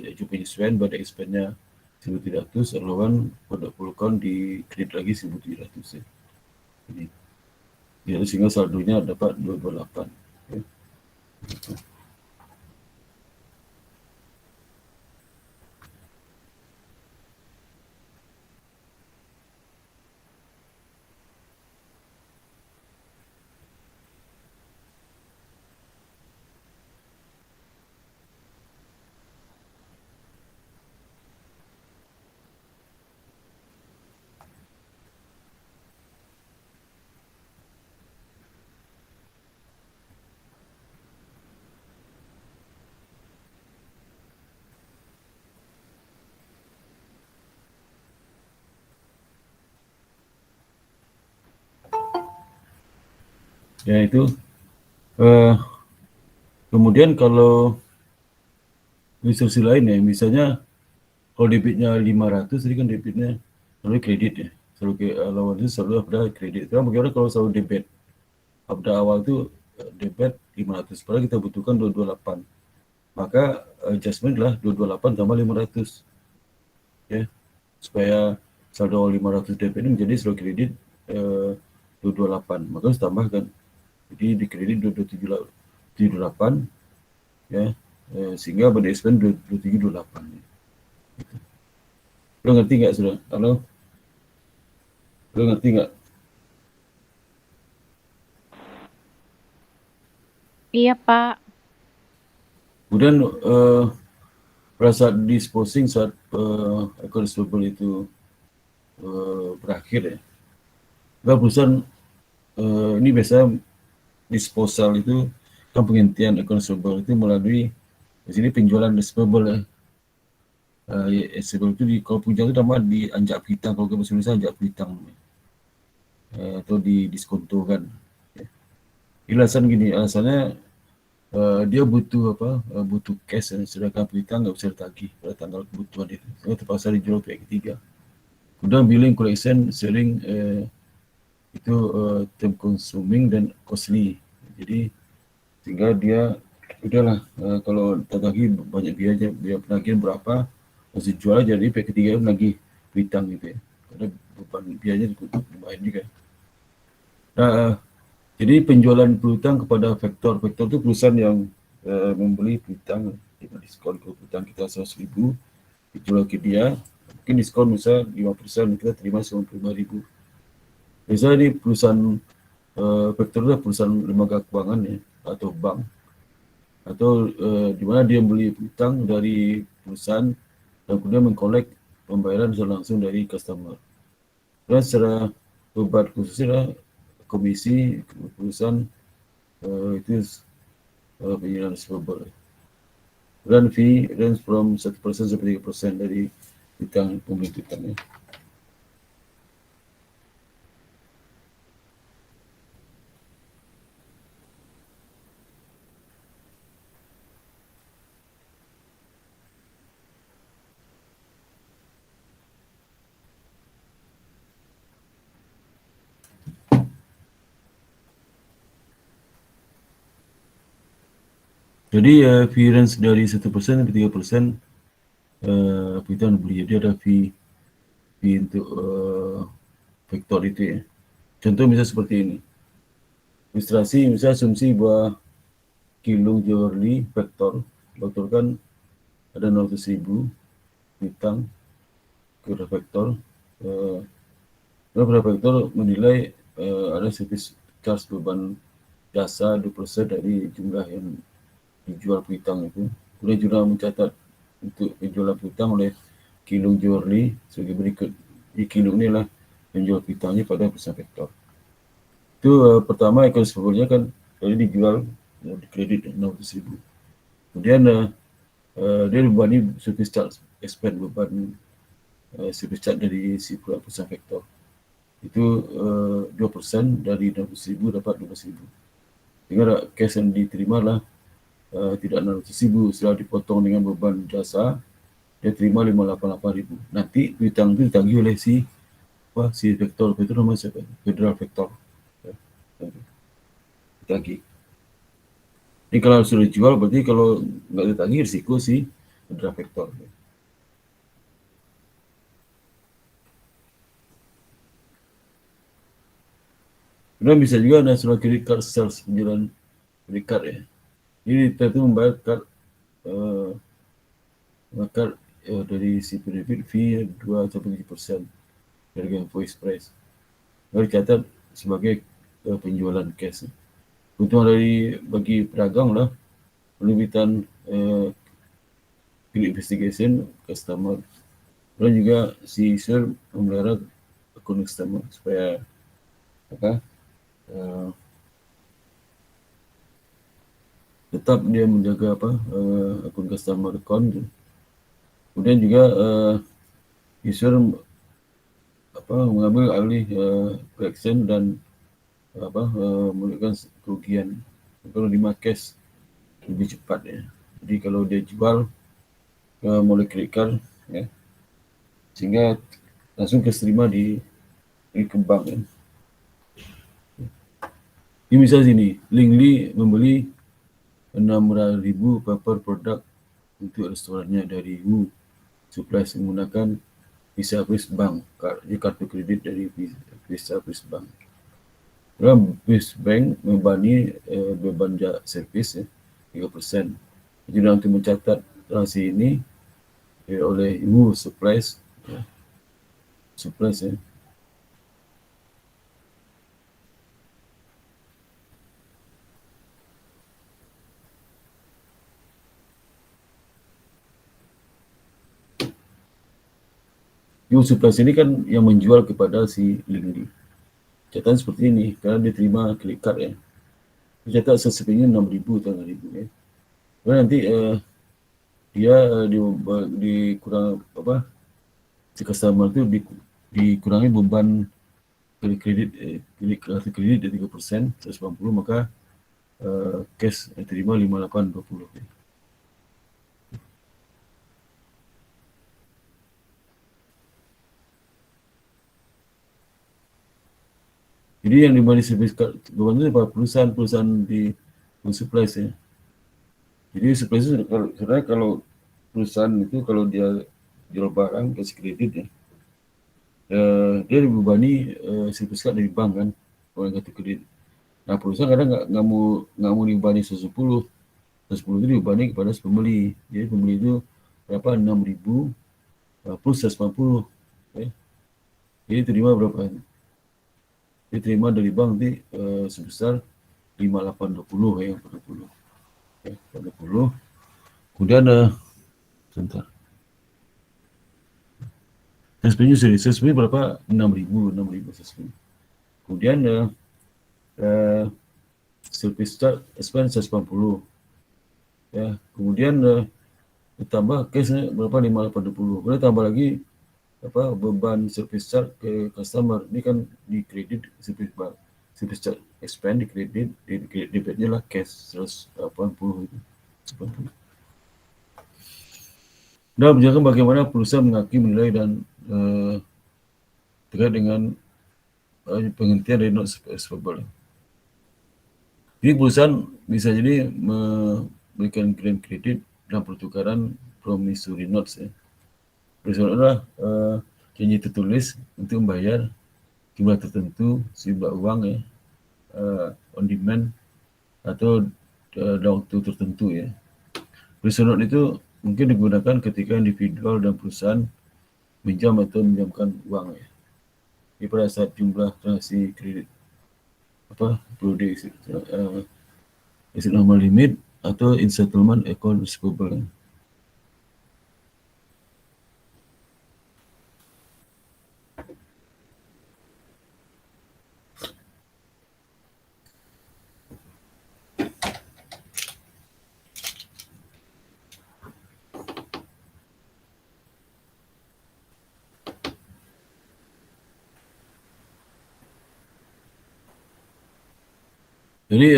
yaitu penyesuaian pada expense-nya 1.300 lawan perlukan di kredit lagi 1.700 ya. Jadi sehingga saldonya dapat 228 ya. Ya itu kemudian kalau instruksi lain ya, misalnya kalau debitnya 500, jadi kan debitnya selalu kredit ya, selalu lawan itu selalu ada kredit. Karena bagaimana kalau selalu debit, pada awal itu debit 500, padahal kita butuhkan 228, maka adjustment adalah 228 tambah 500 ya, supaya saldo 500 debit ini menjadi selalu kredit 228, maka harus tambahkan, jadi di kredit 278 ya, sehingga pada expense 2728 ya. Gitu. Lo ngerti nggak sudah? Halo? Lo ngerti nggak? Iya, Pak. Kemudian pada saat disposing, saat account receivable itu berakhir ya, nah, perusahaan ini biasanya disposal itu kan penghentian account receivable itu melalui di sini penjualan receivable ya. Receivable itu kalau penjualan itu nama di anjak piutang, kalau ke bahasa Indonesia anjak piutang atau di diskontokan. Ya. Alasan gini, alasannya dia butuh apa? Butuh cash, sedangkan piutang nggak bisa ditagih pada tanggal kebutuhan itu. Sehingga terpaksa dijual pihak ketiga. Kemudian billing, collection, selling itu time consuming dan costly. Jadi sehingga dia udahlah kalau tertagih banyak biaya penagihan berapa, harus dijual aja, jadi pihak ketiga menagih piutang gitu ya. Karena beban biayanya lumayan juga. Nah, jadi penjualan piutang kepada faktor itu perusahaan yang membeli piutang dengan diskon. Kalau piutang kita 100.000 dijual ke dia, mungkin diskon misal 5%, kita terima 95.000. Misalnya ini perusahaan faktor itu perusahaan lembaga keuangan ya, atau bank, atau di mana dia beli piutang dari perusahaan dan kemudian mengkolek pembayaran secara langsung dari customer. Dan secara beban khususnya adalah komisi perusahaan itu penjualan receivable. Dan fee range from 1% sampai 3% dari piutang pembeli piutangnya. Jadi fee range dari 1% sampai 3% kita beli. Jadi ada fee untuk vektor itu ya. Contoh misalnya seperti ini. Ilustrasi misalnya asumsi bahwa Kilung Johorli vektor kan ada 100.000 bintang ke vektor. Vektor menilai ada service charge beban jasa 2% dari jumlah yang dijual piutang itu. Kemudian juga mencatat untuk penjualan piutang oleh Kilung Johorli sebagai berikut. Di Kilung inilah penjual piutangnya pada perusahaan vektor. Itu pertama ekor sebelumnya kan tadi dijual di kredit 600.000. Kemudian dia dibebani service charge expand beban service charge dari si perusahaan vektor. Itu 2% dari 600.000 dapat 12.000. Sehingga cash yang diterima lah tidak 600.000 setelah dipotong dengan beban jasa dia terima 588.000. Nanti piutang itu ditagih oleh si vektor itu namanya siapa? Federal Vektor. Ditagih. Ini kalau sudah dijual berarti kalau nggak ditagih risiko si Federal Vektor. Kemudian bisa juga national credit card sales penjualan credit card ya. Jadi kita itu membayar card dari si benefit fee 2-7% dari invoice price. Lalu dicatat sebagai penjualan cash. Keuntungan dari bagi pedagang lah penerbitan credit investigation customer. Dan juga si user memelihara akun customer supaya tetap dia menjaga akun customer account. Kemudian juga user mengambil alih collection dan memberikan kerugian kalau di cash lebih cepat ya. Jadi kalau dia jual melalui credit card ya, sehingga langsung keterima di ke bank ya. Ini misal sini, Lingli membeli 600.000 paper produk untuk restorannya dari Wu Supplies menggunakan Visa Plus Bank, kartu kredit dari Visa Plus Bank. Dalam Plus Bank membebani beban servis ya, 3%. Jadi untuk mencatat transaksi ini oleh Wu Supplies ya. Supplies ya. Wu Supplies ini kan yang menjual kepada si Lingli. Catatan seperti ini, karena dia terima kredit card ya. Dia catat sesepinya 6.000 atau 6.000 ya. Kemudian nanti dia dikurang si customer itu dikurangi beban kredit kartu kredit dari 3%, 180, maka cash terima 5820 ya. Jadi yang dibanding service card beban itu perusahaan di supplies ya. Jadi supplies itu sebenarnya kalau perusahaan itu kalau dia jual barang kasih kredit ya, dia dibebani service card dari bank kan, kalau kartu kredit. Nah perusahaan kadang nggak mau dibebani 110 itu dibebani kepada si pembeli. Jadi pembeli itu berapa 6.000 plus 180 ya. Jadi terima berapa? Diterima dari bank nanti sebesar 5820 ya, 40. Ya, 40. Kemudian sebentar. Sesuai berapa? 6.000 sesuai. Kemudian service charge expense 180. Ya, kemudian ditambah cash berapa 580. Kemudian tambah lagi beban service charge ke customer. Ini kan di kredit service charge expand di kredit, debitnya lah cash 180 itu. 180. Dan menjaga bagaimana perusahaan menghakimi menilai dan terkait dengan penghentian dari not expable. Jadi perusahaan bisa jadi berikan grant kredit dan pertukaran promissory notes ya. Promissory note adalah janji tertulis untuk membayar jumlah tertentu sejumlah uang ya, on demand atau dalam waktu tertentu ya. Promissory note itu mungkin digunakan ketika individual dan perusahaan minjam atau meminjamkan uang ya. Jadi pada saat jumlah transaksi kredit perlu exceed normal limit atau in settlement account receivable. Jadi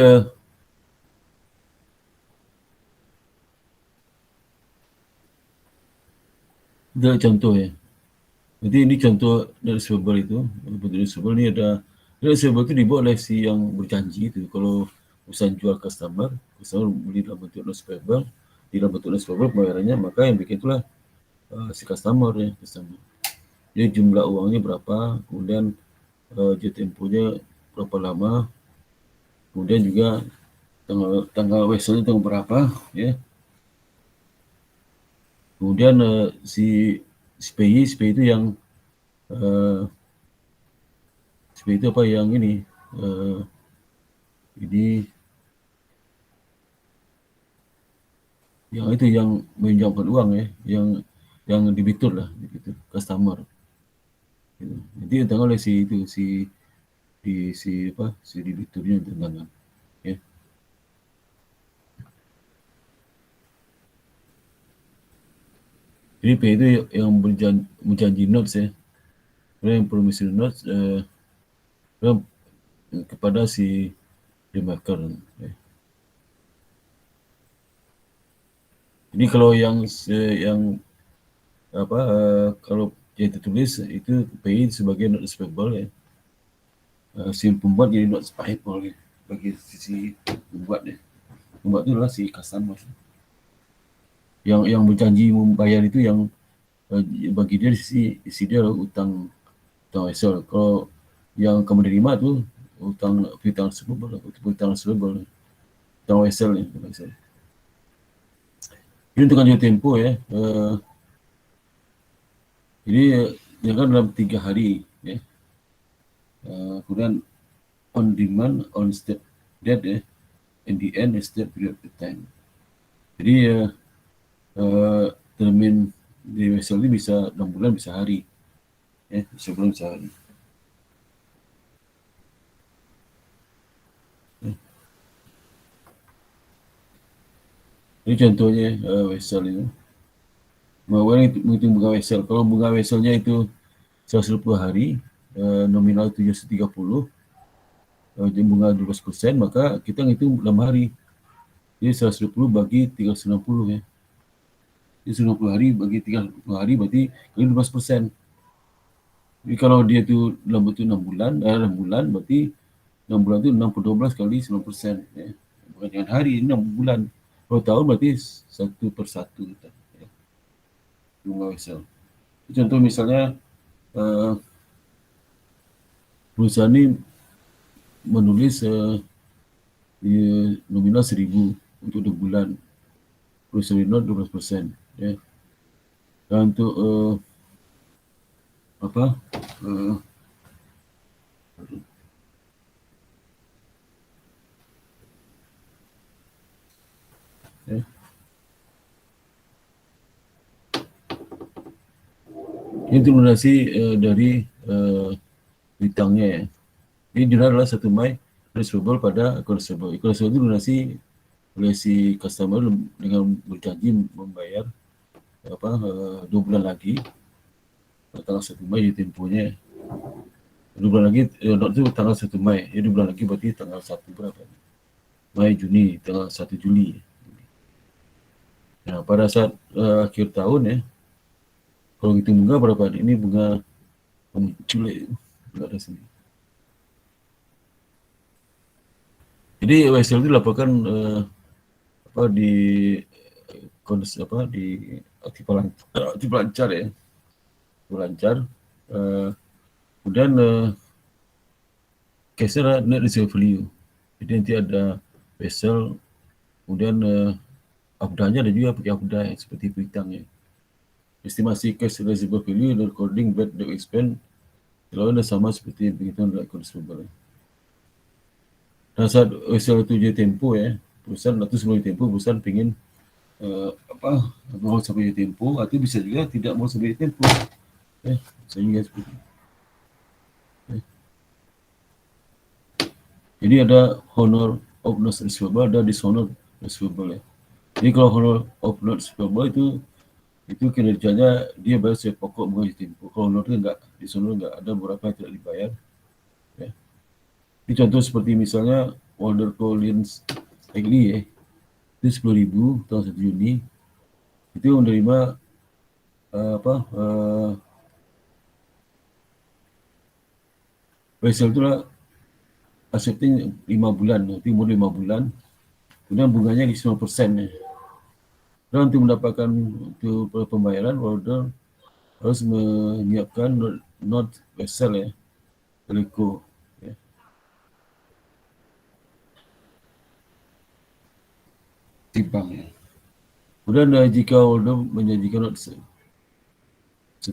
ada contoh ya. Jadi ini contoh dari receivable itu. Bentuk receivable ini ada receivable itu dibuat oleh si yang berjanji itu. Kalau usaha jual customer beli dalam bentuk notes payable, di dalam bentuk notes payable pembayarannya, maka yang bikin itulah si customer ya, customer. Jadi jumlah uangnya berapa, kemudian jatuh temponya berapa lama, kemudian juga tanggal wesel tanggal berapa ya. Kemudian si SPI itu yang SPI itu apa yang ini yang itu yang meminjamkan uang ya, yang debitur lah, debitur customer. Gitu. Nanti ditanggung oleh si itu si debiturnya tentang ya. Jadi P itu yang berjanji notes ya, yang promissory notes kepada si demaker. Ya. Jadi kalau yang kalau dia tertulis itu PI sebagai not receivable ya. Si pembuat jadi not payable ya, bagi sisi pembuat ya. Pembuat itu adalah si customer. Yang berjanji membayar itu yang bagi dia sisi dia adalah utang wesel. Kalau yang kamu terima tuh utang receivable, utang wesel ya. Ini untuk jatuh tempo ya. Jadi jangan dalam 3 hari ya. Kemudian on demand, on step date ya, in the end step period of time. Jadi termin di wesel ini bisa 6 bulan, bisa hari ya, bisa bulan, bisa hari. Ini contohnya wesel itu. Mau menghitung bunga wesel. Kalau bunga weselnya itu 120 hari, nominal 730, bunga 12%, maka kita ngitung 6 hari. Jadi 120 bagi 360 ya. Jadi 90 hari bagi 30 hari berarti kali 12%. Jadi kalau dia itu dalam bentuk 6 bulan berarti 6 bulan itu 6 per 12 kali 9%. Ya. Bukan dengan hari, 6 bulan. Kalau tahun berarti 1/1 kita. Ya. Bunga wesel. Contoh misalnya perusahaan ini menulis nominal 1.000 untuk 2 bulan. Promissory note 12%. Ya. Dan untuk ya. Ini untuk lunasi dari hutangnya ya. Ini dana adalah 1 Mei receivable pada account receivable. Account receivable itu lunasi oleh si customer dengan berjanji membayar 2 bulan lagi tanggal 1 Mei di temponya. 2 bulan lagi itu tanggal 1 Mei. Ya 2 bulan lagi berarti tanggal 1 berapa? Mei, Juni, tanggal 1 Juli. Nah, pada saat akhir tahun ya, kalau hitung bunga berapa? Ini bunga Juli, enggak ada sini. Jadi wesel itu dilaporkan di kondisi tipe lancar ya, tipe lancar. Kemudian case-nya adalah net reserve value. Jadi nanti ada vessel, kemudian APDA-nya ada juga pakai APDA ya, seperti piutang ya. Estimasi cash reserve value dan recording bad debt expense selalu sama seperti penghitungan accounts receivable. Dan saat vessel itu jadi tempo ya, perusahaan atau sebelum tempo perusahaan pengen mau sampai tempo atau bisa juga tidak mau sampai tempo sehingga seperti itu. Jadi ada honor of not receivable, ada dishonor receivable ya. Jadi kalau honor of not receivable itu kinerjanya dia bayar sesuai pokok bunga tempo. Kalau honor itu enggak, dishonor enggak, ada beberapa yang tidak dibayar ya. Ini contoh seperti misalnya Walter Collins Egli ya, itu 10.000 tahun 1 Juni itu menerima vessel itu lah accepting 5 bulan, nanti umur 5 bulan, kemudian bunganya di 9% ya. Dan untuk mendapatkan untuk pembayaran, Walter harus menyiapkan not vessel ya, Teleco ya. Di bank ya. Kemudian jika Walter menjanjikan not 1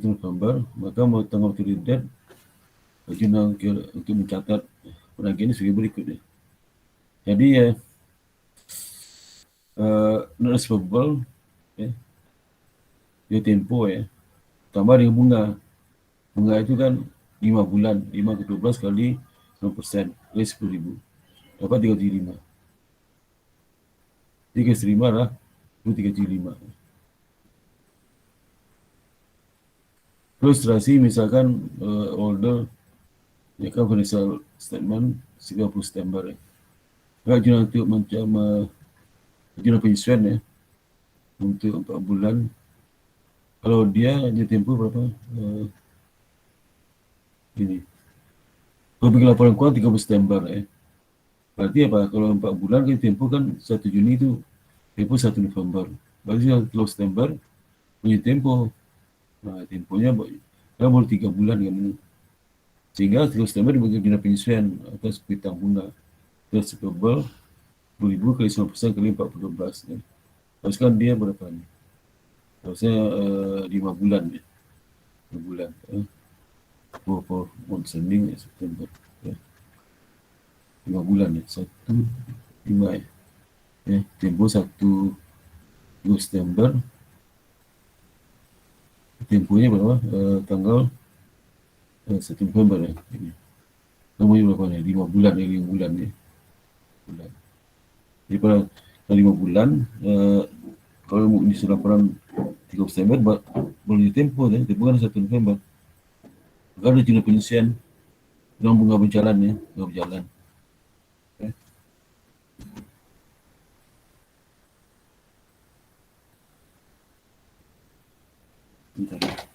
November, maka mau tanggal kredit untuk mencatat penagihan sebagai berikut ya. Jadi ya not receivable ya, dia tempo ya, tambah dengan bunga. Bunga itu kan 5 bulan, 5 ke 12 kali 6%, kali 10.000. Dapat 375. Jadi terima lah, itu 375. Ilustrasi misalkan order ya kan financial statement 30 September ya. Ajudan untuk ajudan penyesuaian ya untuk 4 bulan. Kalau dia tempo berapa? Ini. Kalau bagi laporan keuangan 30 September ya. Berarti apa? Kalau 4 bulan kan tempo kan 1 Juni itu tempo 1 November. Berarti kalau September punya tempo. Nah, temponya baru 3 bulan kan ini. Sehingga 30 September dibagi ajudan penyesuaian atas piutang bunga. Receivable 10.000 kali 9% kali 412 ya. Haruskan dia berapa nih? Harusnya 5 bulan ya. 5 bulan ya. For month ending ya, September ya. 5 bulan ya. 1/5 ya. Ya, tempo 1 September. Temponya berapa? Tanggal 1 November ya. Ini. Namanya berapa nih? 5 bulan ya, 5 bulan ya. Bulan. Jadi pada 5 bulan kalau di laporan 30 September boleh tempo ya, tempo kan 1 November. Maka ada jenis penyelesaian dengan bunga berjalan ya, bunga berjalan. Okay. Bentar.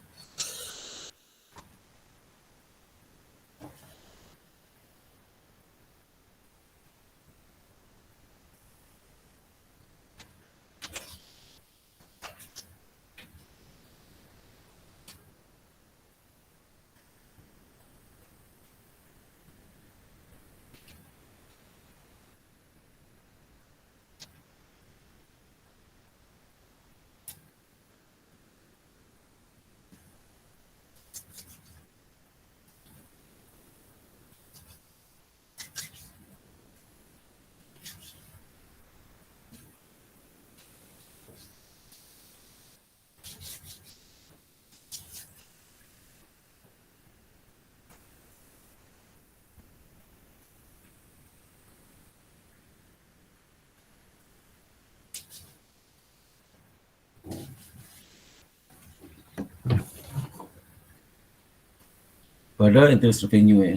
Pada interest revenue ya,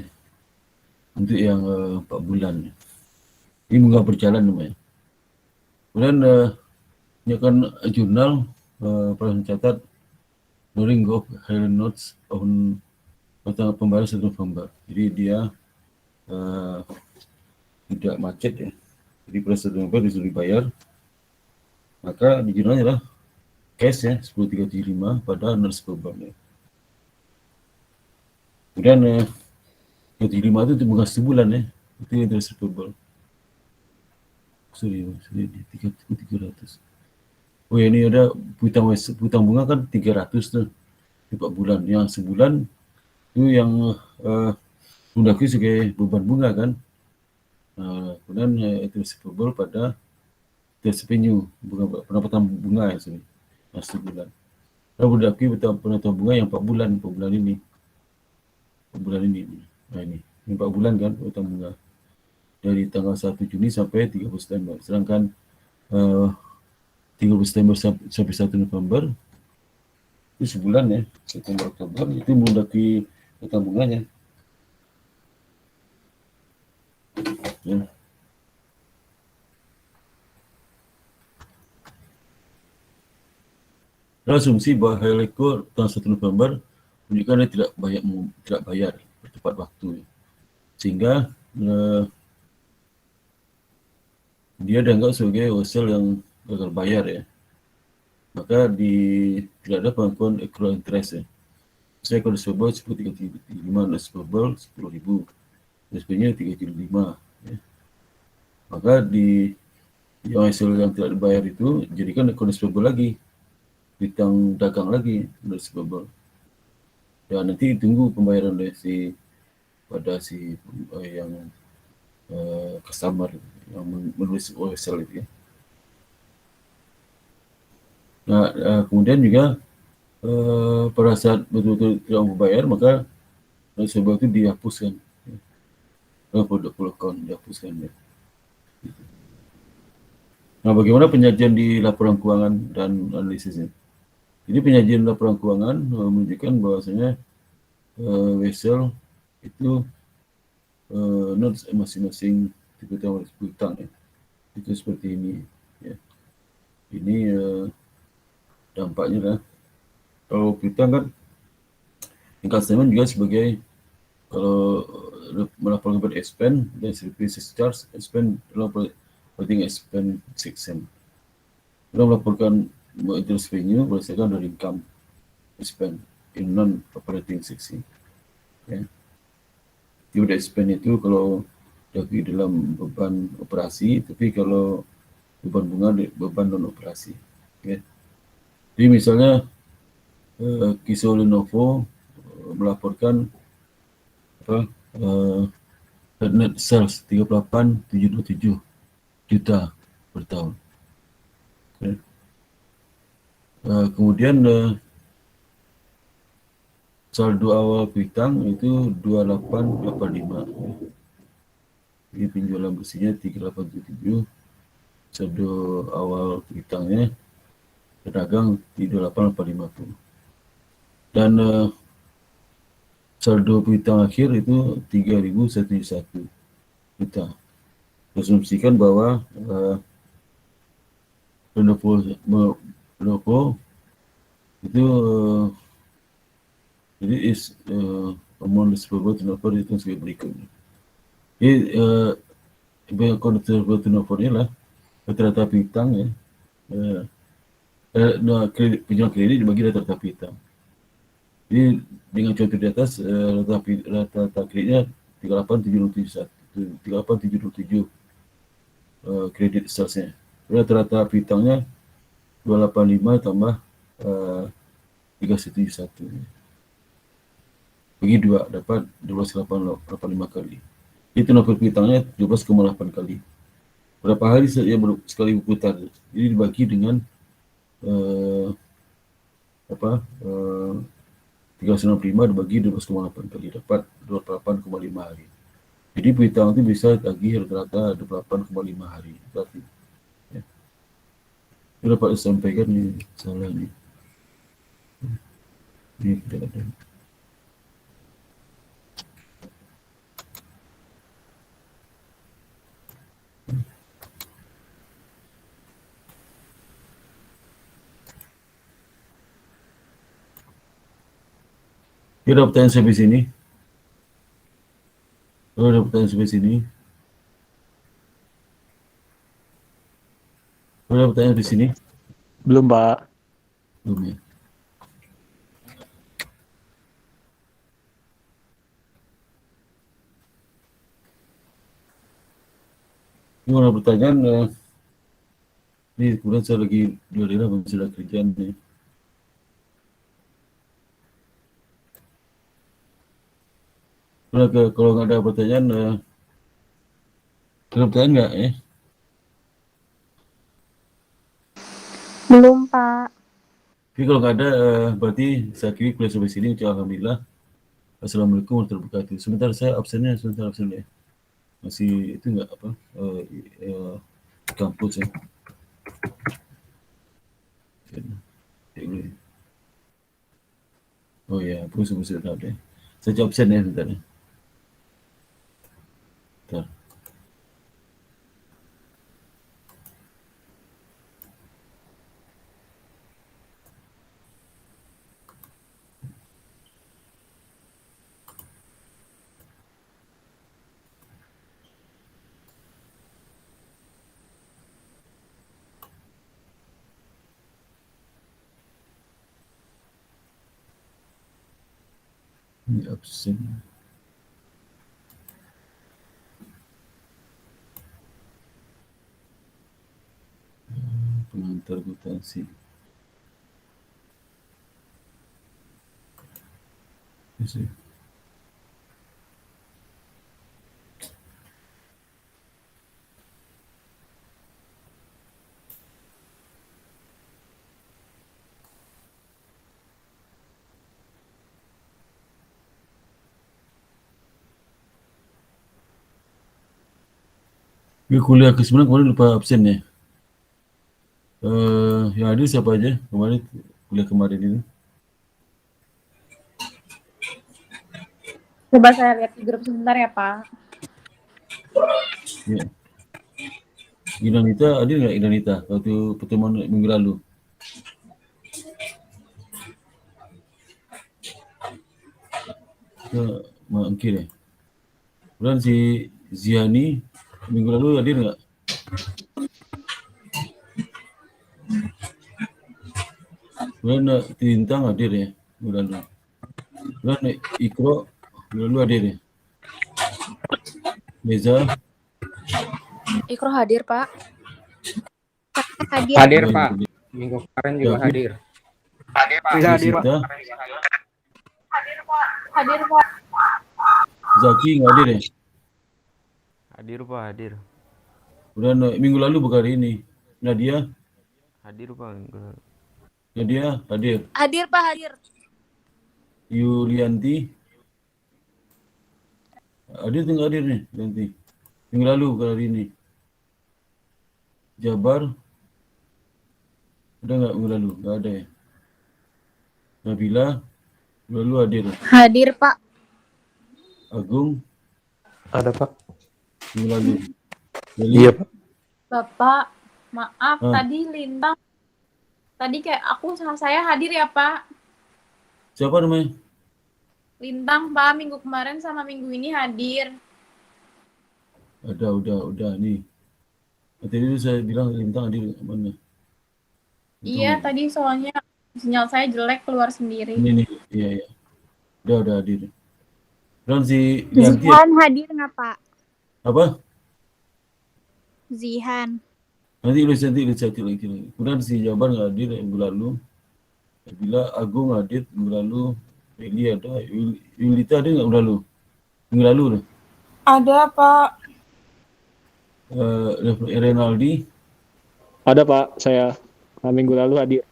untuk yang 4 bulan. Ini bunga berjalan namanya. Kemudian ini akan jurnal pada mencatat Loring of Highland Notes on tanggal pembayaran 1 November. Jadi dia tidak macet ya. Jadi pada 1 November disuruh dibayar. maka dijualnya adalah cash ya 10.375 pada non-disposable ya. Kemudian 375 itu bunga sebulan ya, itu yang non-disposable. Sorry, 300. Oh ya, ini ada hutang bunga kan 300 tuh di 4 bulan. Yang sebulan itu yang mendakui sebagai beban bunga kan. Kemudian itu disebut pada TSP-nya pendapatan bunga ya sorry, yang sebulan. Lalu mendakui pendapatan bunga yang 4 bulan ini. 4 bulan ini. Nah ini 4 bulan kan hutang bunga. Dari tanggal 1 Juni sampai 30 September. Sedangkan 30 September sampai 1 November itu sebulan ya, September Oktober itu mendaki hutang bunganya ya. Asumsi bahwa Heleko tanggal 1 November menunjukkan dia tidak bayar tepat waktu ya. Sehingga dia dianggap sebagai wholesale yang gagal bayar ya. Maka tidak ada pengakuan accrual interest ya. Saya kalau disebut 10.375 disposable 10.000, SP-nya 3.500 ya. Maka yang hasil yang tidak dibayar itu jadikan account disposable lagi, hutang dagang lagi disposable. Dan nanti tunggu pembayaran dari pada yang customer yang menulis wholesale itu ya. Nah, kemudian juga pada saat betul-betul tidak mau bayar, maka sebab itu dihapuskan. Produk account dihapuskan ya. Nah, bagaimana penyajian di laporan keuangan dan analisisnya? Jadi penyajian laporan keuangan menunjukkan bahwasanya vessel itu masing-masing tipe utang ya. Itu seperti ini ya. Ini dampaknya lah. Kalau kita kan income statement juga sebagai kalau melaporkan kepada expense dan service charge expense dalam operating expense section. Dalam melaporkan interest revenue berdasarkan dari income expense in non operating section. Ya. Tidak expense itu kalau di dalam beban operasi, tapi kalau beban bunga beban non operasi. Ya. Jadi misalnya Kisah Lenovo melaporkan net sales 38.727 juta per tahun. Okay. Kemudian saldo awal piutang itu 2885. Ini penjualan bersihnya 3877. Saldo awal piutangnya pedagang 3850. Dan saldo piutang akhir itu 3.171 juta. Asumsikan bahwa Lenovo itu jadi amount disposable turnover itu sebagai berikut. Jadi turnover-nya lah rata-rata piutang ya. Penjualan kredit dibagi rata-rata piutang. Jadi dengan contoh di atas rata-rata kreditnya 38.727 kredit salesnya. Rata-rata piutangnya 285 tambah 371. Bagi 2 dapat 12,85 kali. Itu turnover piutangnya 12,8 kali. Berapa hari saja sekali berputar. Jadi dibagi dengan 395 dibagi 12,8 kali dapat 28,5 hari. Jadi piutang itu bisa tagih rata-rata 28,5 hari. Berarti ya. Itu dapat disampaikan ini salah ini. Ini tidak ada. Ada pertanyaan sampai sini? Ada pertanyaan sampai sini? Ada pertanyaan di sini? Belum, Pak. Belum ya. Ini ada pertanyaan, ini kemudian saya lagi di daerah masih ada kerjaan nih. Kalau nggak ada pertanyaan, ada pertanyaan nggak ya? Belum, Pak. Tapi kalau nggak ada, berarti saya kira kuliah sampai sini. Alhamdulillah. Assalamualaikum warahmatullahi wabarakatuh. Sebentar saya absennya, sebentar absen ya. Masih itu nggak apa? Kampus ya. Oh ya, pusing sudah ada. Saya absen ya sebentar ya. Bentar. Ini absen. Pengantar akuntansi. Yes, ya. Ini kuliah ke sebenarnya kemarin lupa absen ya. Yang hadir siapa aja kemarin kuliah kemarin itu? Coba saya lihat di grup sebentar ya, Pak. Ya. Inanita hadir nggak Inanita waktu pertemuan minggu lalu? Kita mengkir ya. Kemudian si Ziani minggu lalu hadir nggak? Kemudian Tintang hadir ya minggu lalu. Kemudian Ikro minggu lalu hadir ya. Leza Ikro hadir, Pak. Hadir. Hadir, ya, Pak. hadir. Minggu kemarin juga David, hadir. Bisa hadir, Pak. Jessica, Hadir, Pak. Zaki nggak hadir ya. Hadir Pak, hadir. Kemudian minggu lalu bukan hari ini. Nadia Hadir Pak. hadir. Hadir, Pak, hadir. Yulianti hadir tuh nggak hadir nih Yulianti. Minggu lalu bukan hari ini. Jabar ada nggak minggu lalu? Nggak ada ya. Nabila minggu lalu hadir. Hadir, Pak. Agung Ada, Pak. minggu lalu. Meli, Iya, Pak. Bapak, maaf Ah. tadi Lintang. Tadi kayak aku sama saya hadir ya, Pak. siapa namanya? Lintang, Pak, minggu kemarin sama minggu ini hadir. Ada, udah nih. Tadi itu saya bilang Lintang hadir mana? Iya, tadi soalnya sinyal saya jelek keluar sendiri. Ini nih, iya. Udah hadir. Dan si Yanti Zihan hadir nggak Pak? apa? Zihan. Nanti lagi. Kemudian si Jabar nggak hadir minggu lalu. Bila Agung hadir minggu lalu. Meli ada. Yulita ada nggak minggu lalu? Minggu lalu tuh. Ada, Pak. Renaldi Ada, Pak. Saya minggu lalu hadir.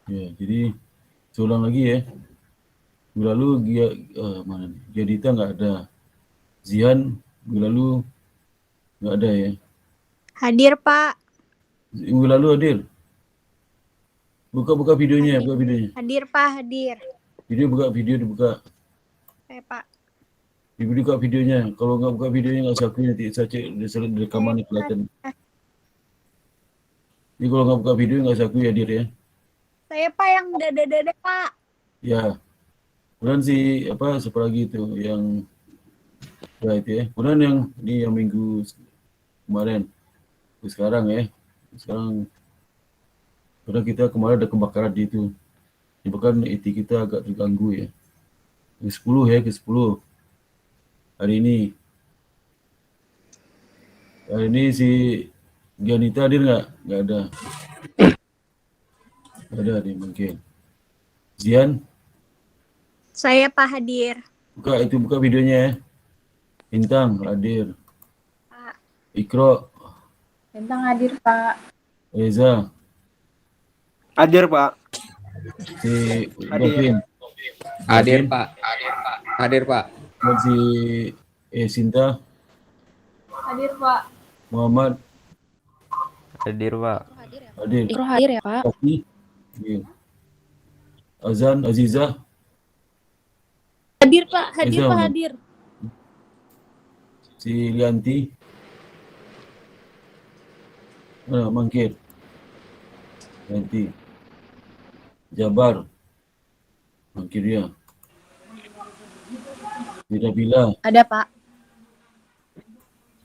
ya, jadi seulang lagi ya. Minggu lalu dia mana nih? Jadita nggak ada. Zian minggu lalu nggak ada ya. Hadir Pak. Minggu lalu hadir. Buka videonya, buka videonya. Hadir Pak, hadir. Video dibuka. Pak. Dibuka videonya. Kalau nggak buka videonya nggak usah akui, nanti saya cek di rekaman kelihatan. Jadi kalau nggak buka video nggak usah akui hadir ya. Saya Pak yang dada Pak. Ya. Kemudian siapa lagi itu yang ya itu ya. Kemudian yang minggu kemarin. Sekarang ya. Sekarang Karena kita kemarin ada kebakaran di itu. Menyebabkan AT kita agak terganggu ya. Ke-10 ya, ke-10. Hari ini si Gianita hadir nggak? Nggak ada. Nggak ada nih mungkin. Zian, Saya Pak hadir. buka videonya ya. Bintang hadir. Pak. Ikro, Bintang hadir, Pak. Reza, Hadir, Pak. si Hadir. Gavin, Hadir, Pak. Hadir, Pak. dan si Sinta, Hadir, Pak. Muhammad Hadir, Pak. hadir. Ikro hadir ya, Pak. Kofi, iya. Azan, Aziza, Hadir, Pak. Hadir, Reza, Pak. mana? Hadir. Si Lianti, mana Mangkir, Lianti, Jabar, Mangkir dia, si Nabila, Ada Pak.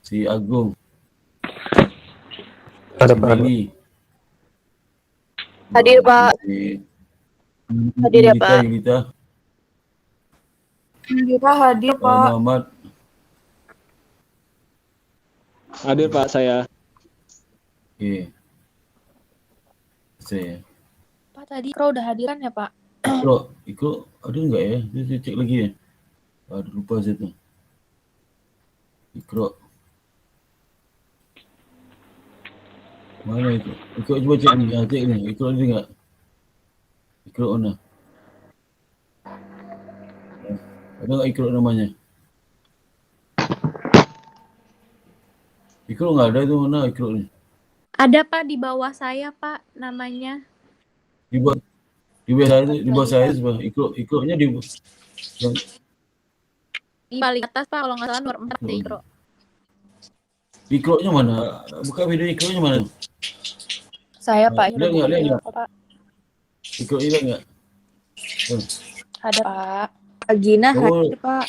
si Agung, Ada si Pak. Meli, Hadir, Pak. si Hadir ya, Pak. Yulita, Hadir, Muhammad, Hadir Pak saya. oke, saya. Pak, tadi Ikro udah hadiran ya, Pak? Ikro ada nggak ya? Saya cek lagi ya. Ada lupa saya tuh. Ikro. Mana Ikro? Ikro coba cek ni. Cek ni. Ikro ada nggak? Ikro mana? Ada nggak Ikro namanya? Ikro nggak ada tu, mana Ikro ni? Ada Pak di bawah saya Pak namanya. Di bawah saya sebab Ikro-nya di Di paling atas Pak kalau nggak salah nomor 4 deh Ikro. Ikro-nya mana? Buka video Ikro-nya mana? Saya, Pak. Lihat nggak? Lihat nggak? Pak. Ikro hilang nggak? Ada, Pak. Agina Oh. hadir, Pak.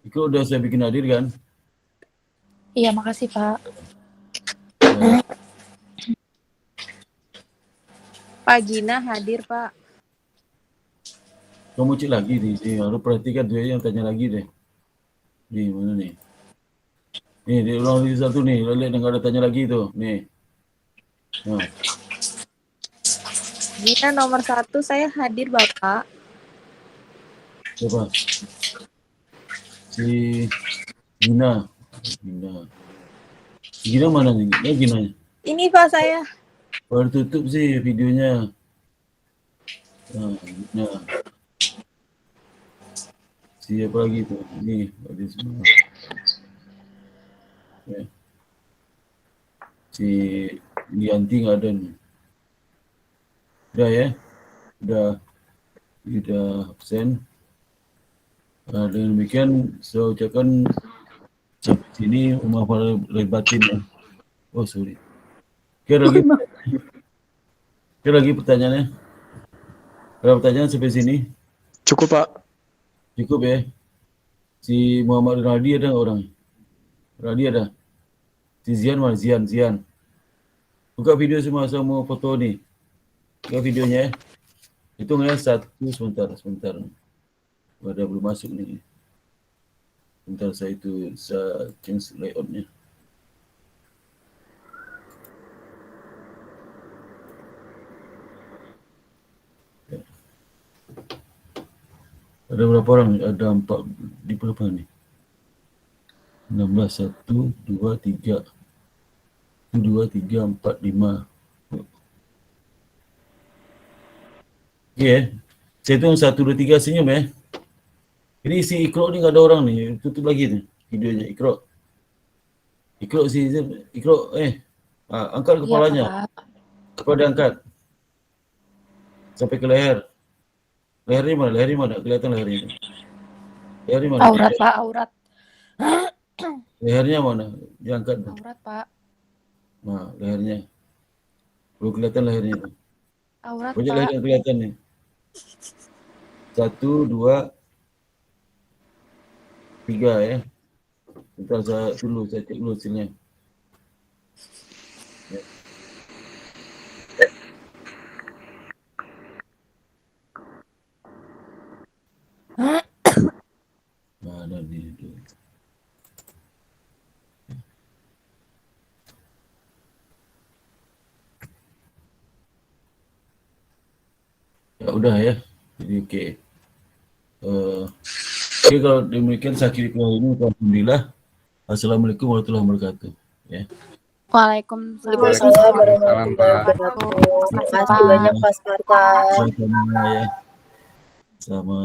Ikro udah saya bikin hadir kan? Iya, makasih, Pak. Pak Gina hadir, Pak. Kamu cek lagi nih, harus perhatikan tuh ya yang tanya lagi deh. Nih, mana nih? Nih, dia ulang lagi satu nih, lihat yang ada tanya lagi tuh, nih. Nah, Gina nomor 1 saya hadir, Bapak. siapa? Si Gina. Gina mana nih? Ya Gina. Ini, Pak, saya. Baru tutup sih videonya. Nah, Gina. Siapa lagi tuh? Ini ada semua. Ya. Si Lianti nggak ada nih. Udah ya? Udah absen. Nah, dengan demikian saya ucapkan sampai sini maaf lahir batin ya. Oh sorry. Kira lagi pertanyaannya? Ada pertanyaan sampai sini? Cukup Pak. Cukup ya. Si Muhammad Radi ada nggak orang? Radi ada. Si Zian mana? Zian. Buka video semua foto nih. Buka videonya ya. Hitung ya sebentar. Ada belum masuk nih. Sebentar saya change layoutnya. Ada berapa orang? Ada 4 di berapa nih? 16, 1, 2, 3. 2, 3, 4, 5. Okey Saya hitung 1, 2, 3 senyum ya. Ini si Ikro ni nggak ada orang nih. Tutup lagi nih videonya. Ikro angkat kepalanya. Iya, Pak. Kepala diangkat. Sampai ke leher. Lehernya mana? Kelihatan lehernya. Lehernya mana? Aurat, Pak, aurat. Lehernya mana? Diangkat. Aurat, Pak. Nah, lehernya. Belum kelihatan lehernya. Aurat, Banyak Pak. leher yang kelihatan nih. 1, 2, 3 ya. Bentar saya cek dulu hasilnya. Ya. Ya udah ya. Jadi oke. Oke, kalau demikian saya akhiri kali ini. Alhamdulillah. Assalamualaikum warahmatullahi wabarakatuh. Ya. Waalaikumsalam. Waalaikumsalam warahmatullahi wabarakatuh. Terima Terima kasih, kasih Pak. banyak Pak Spartan. Sama ya. Sama.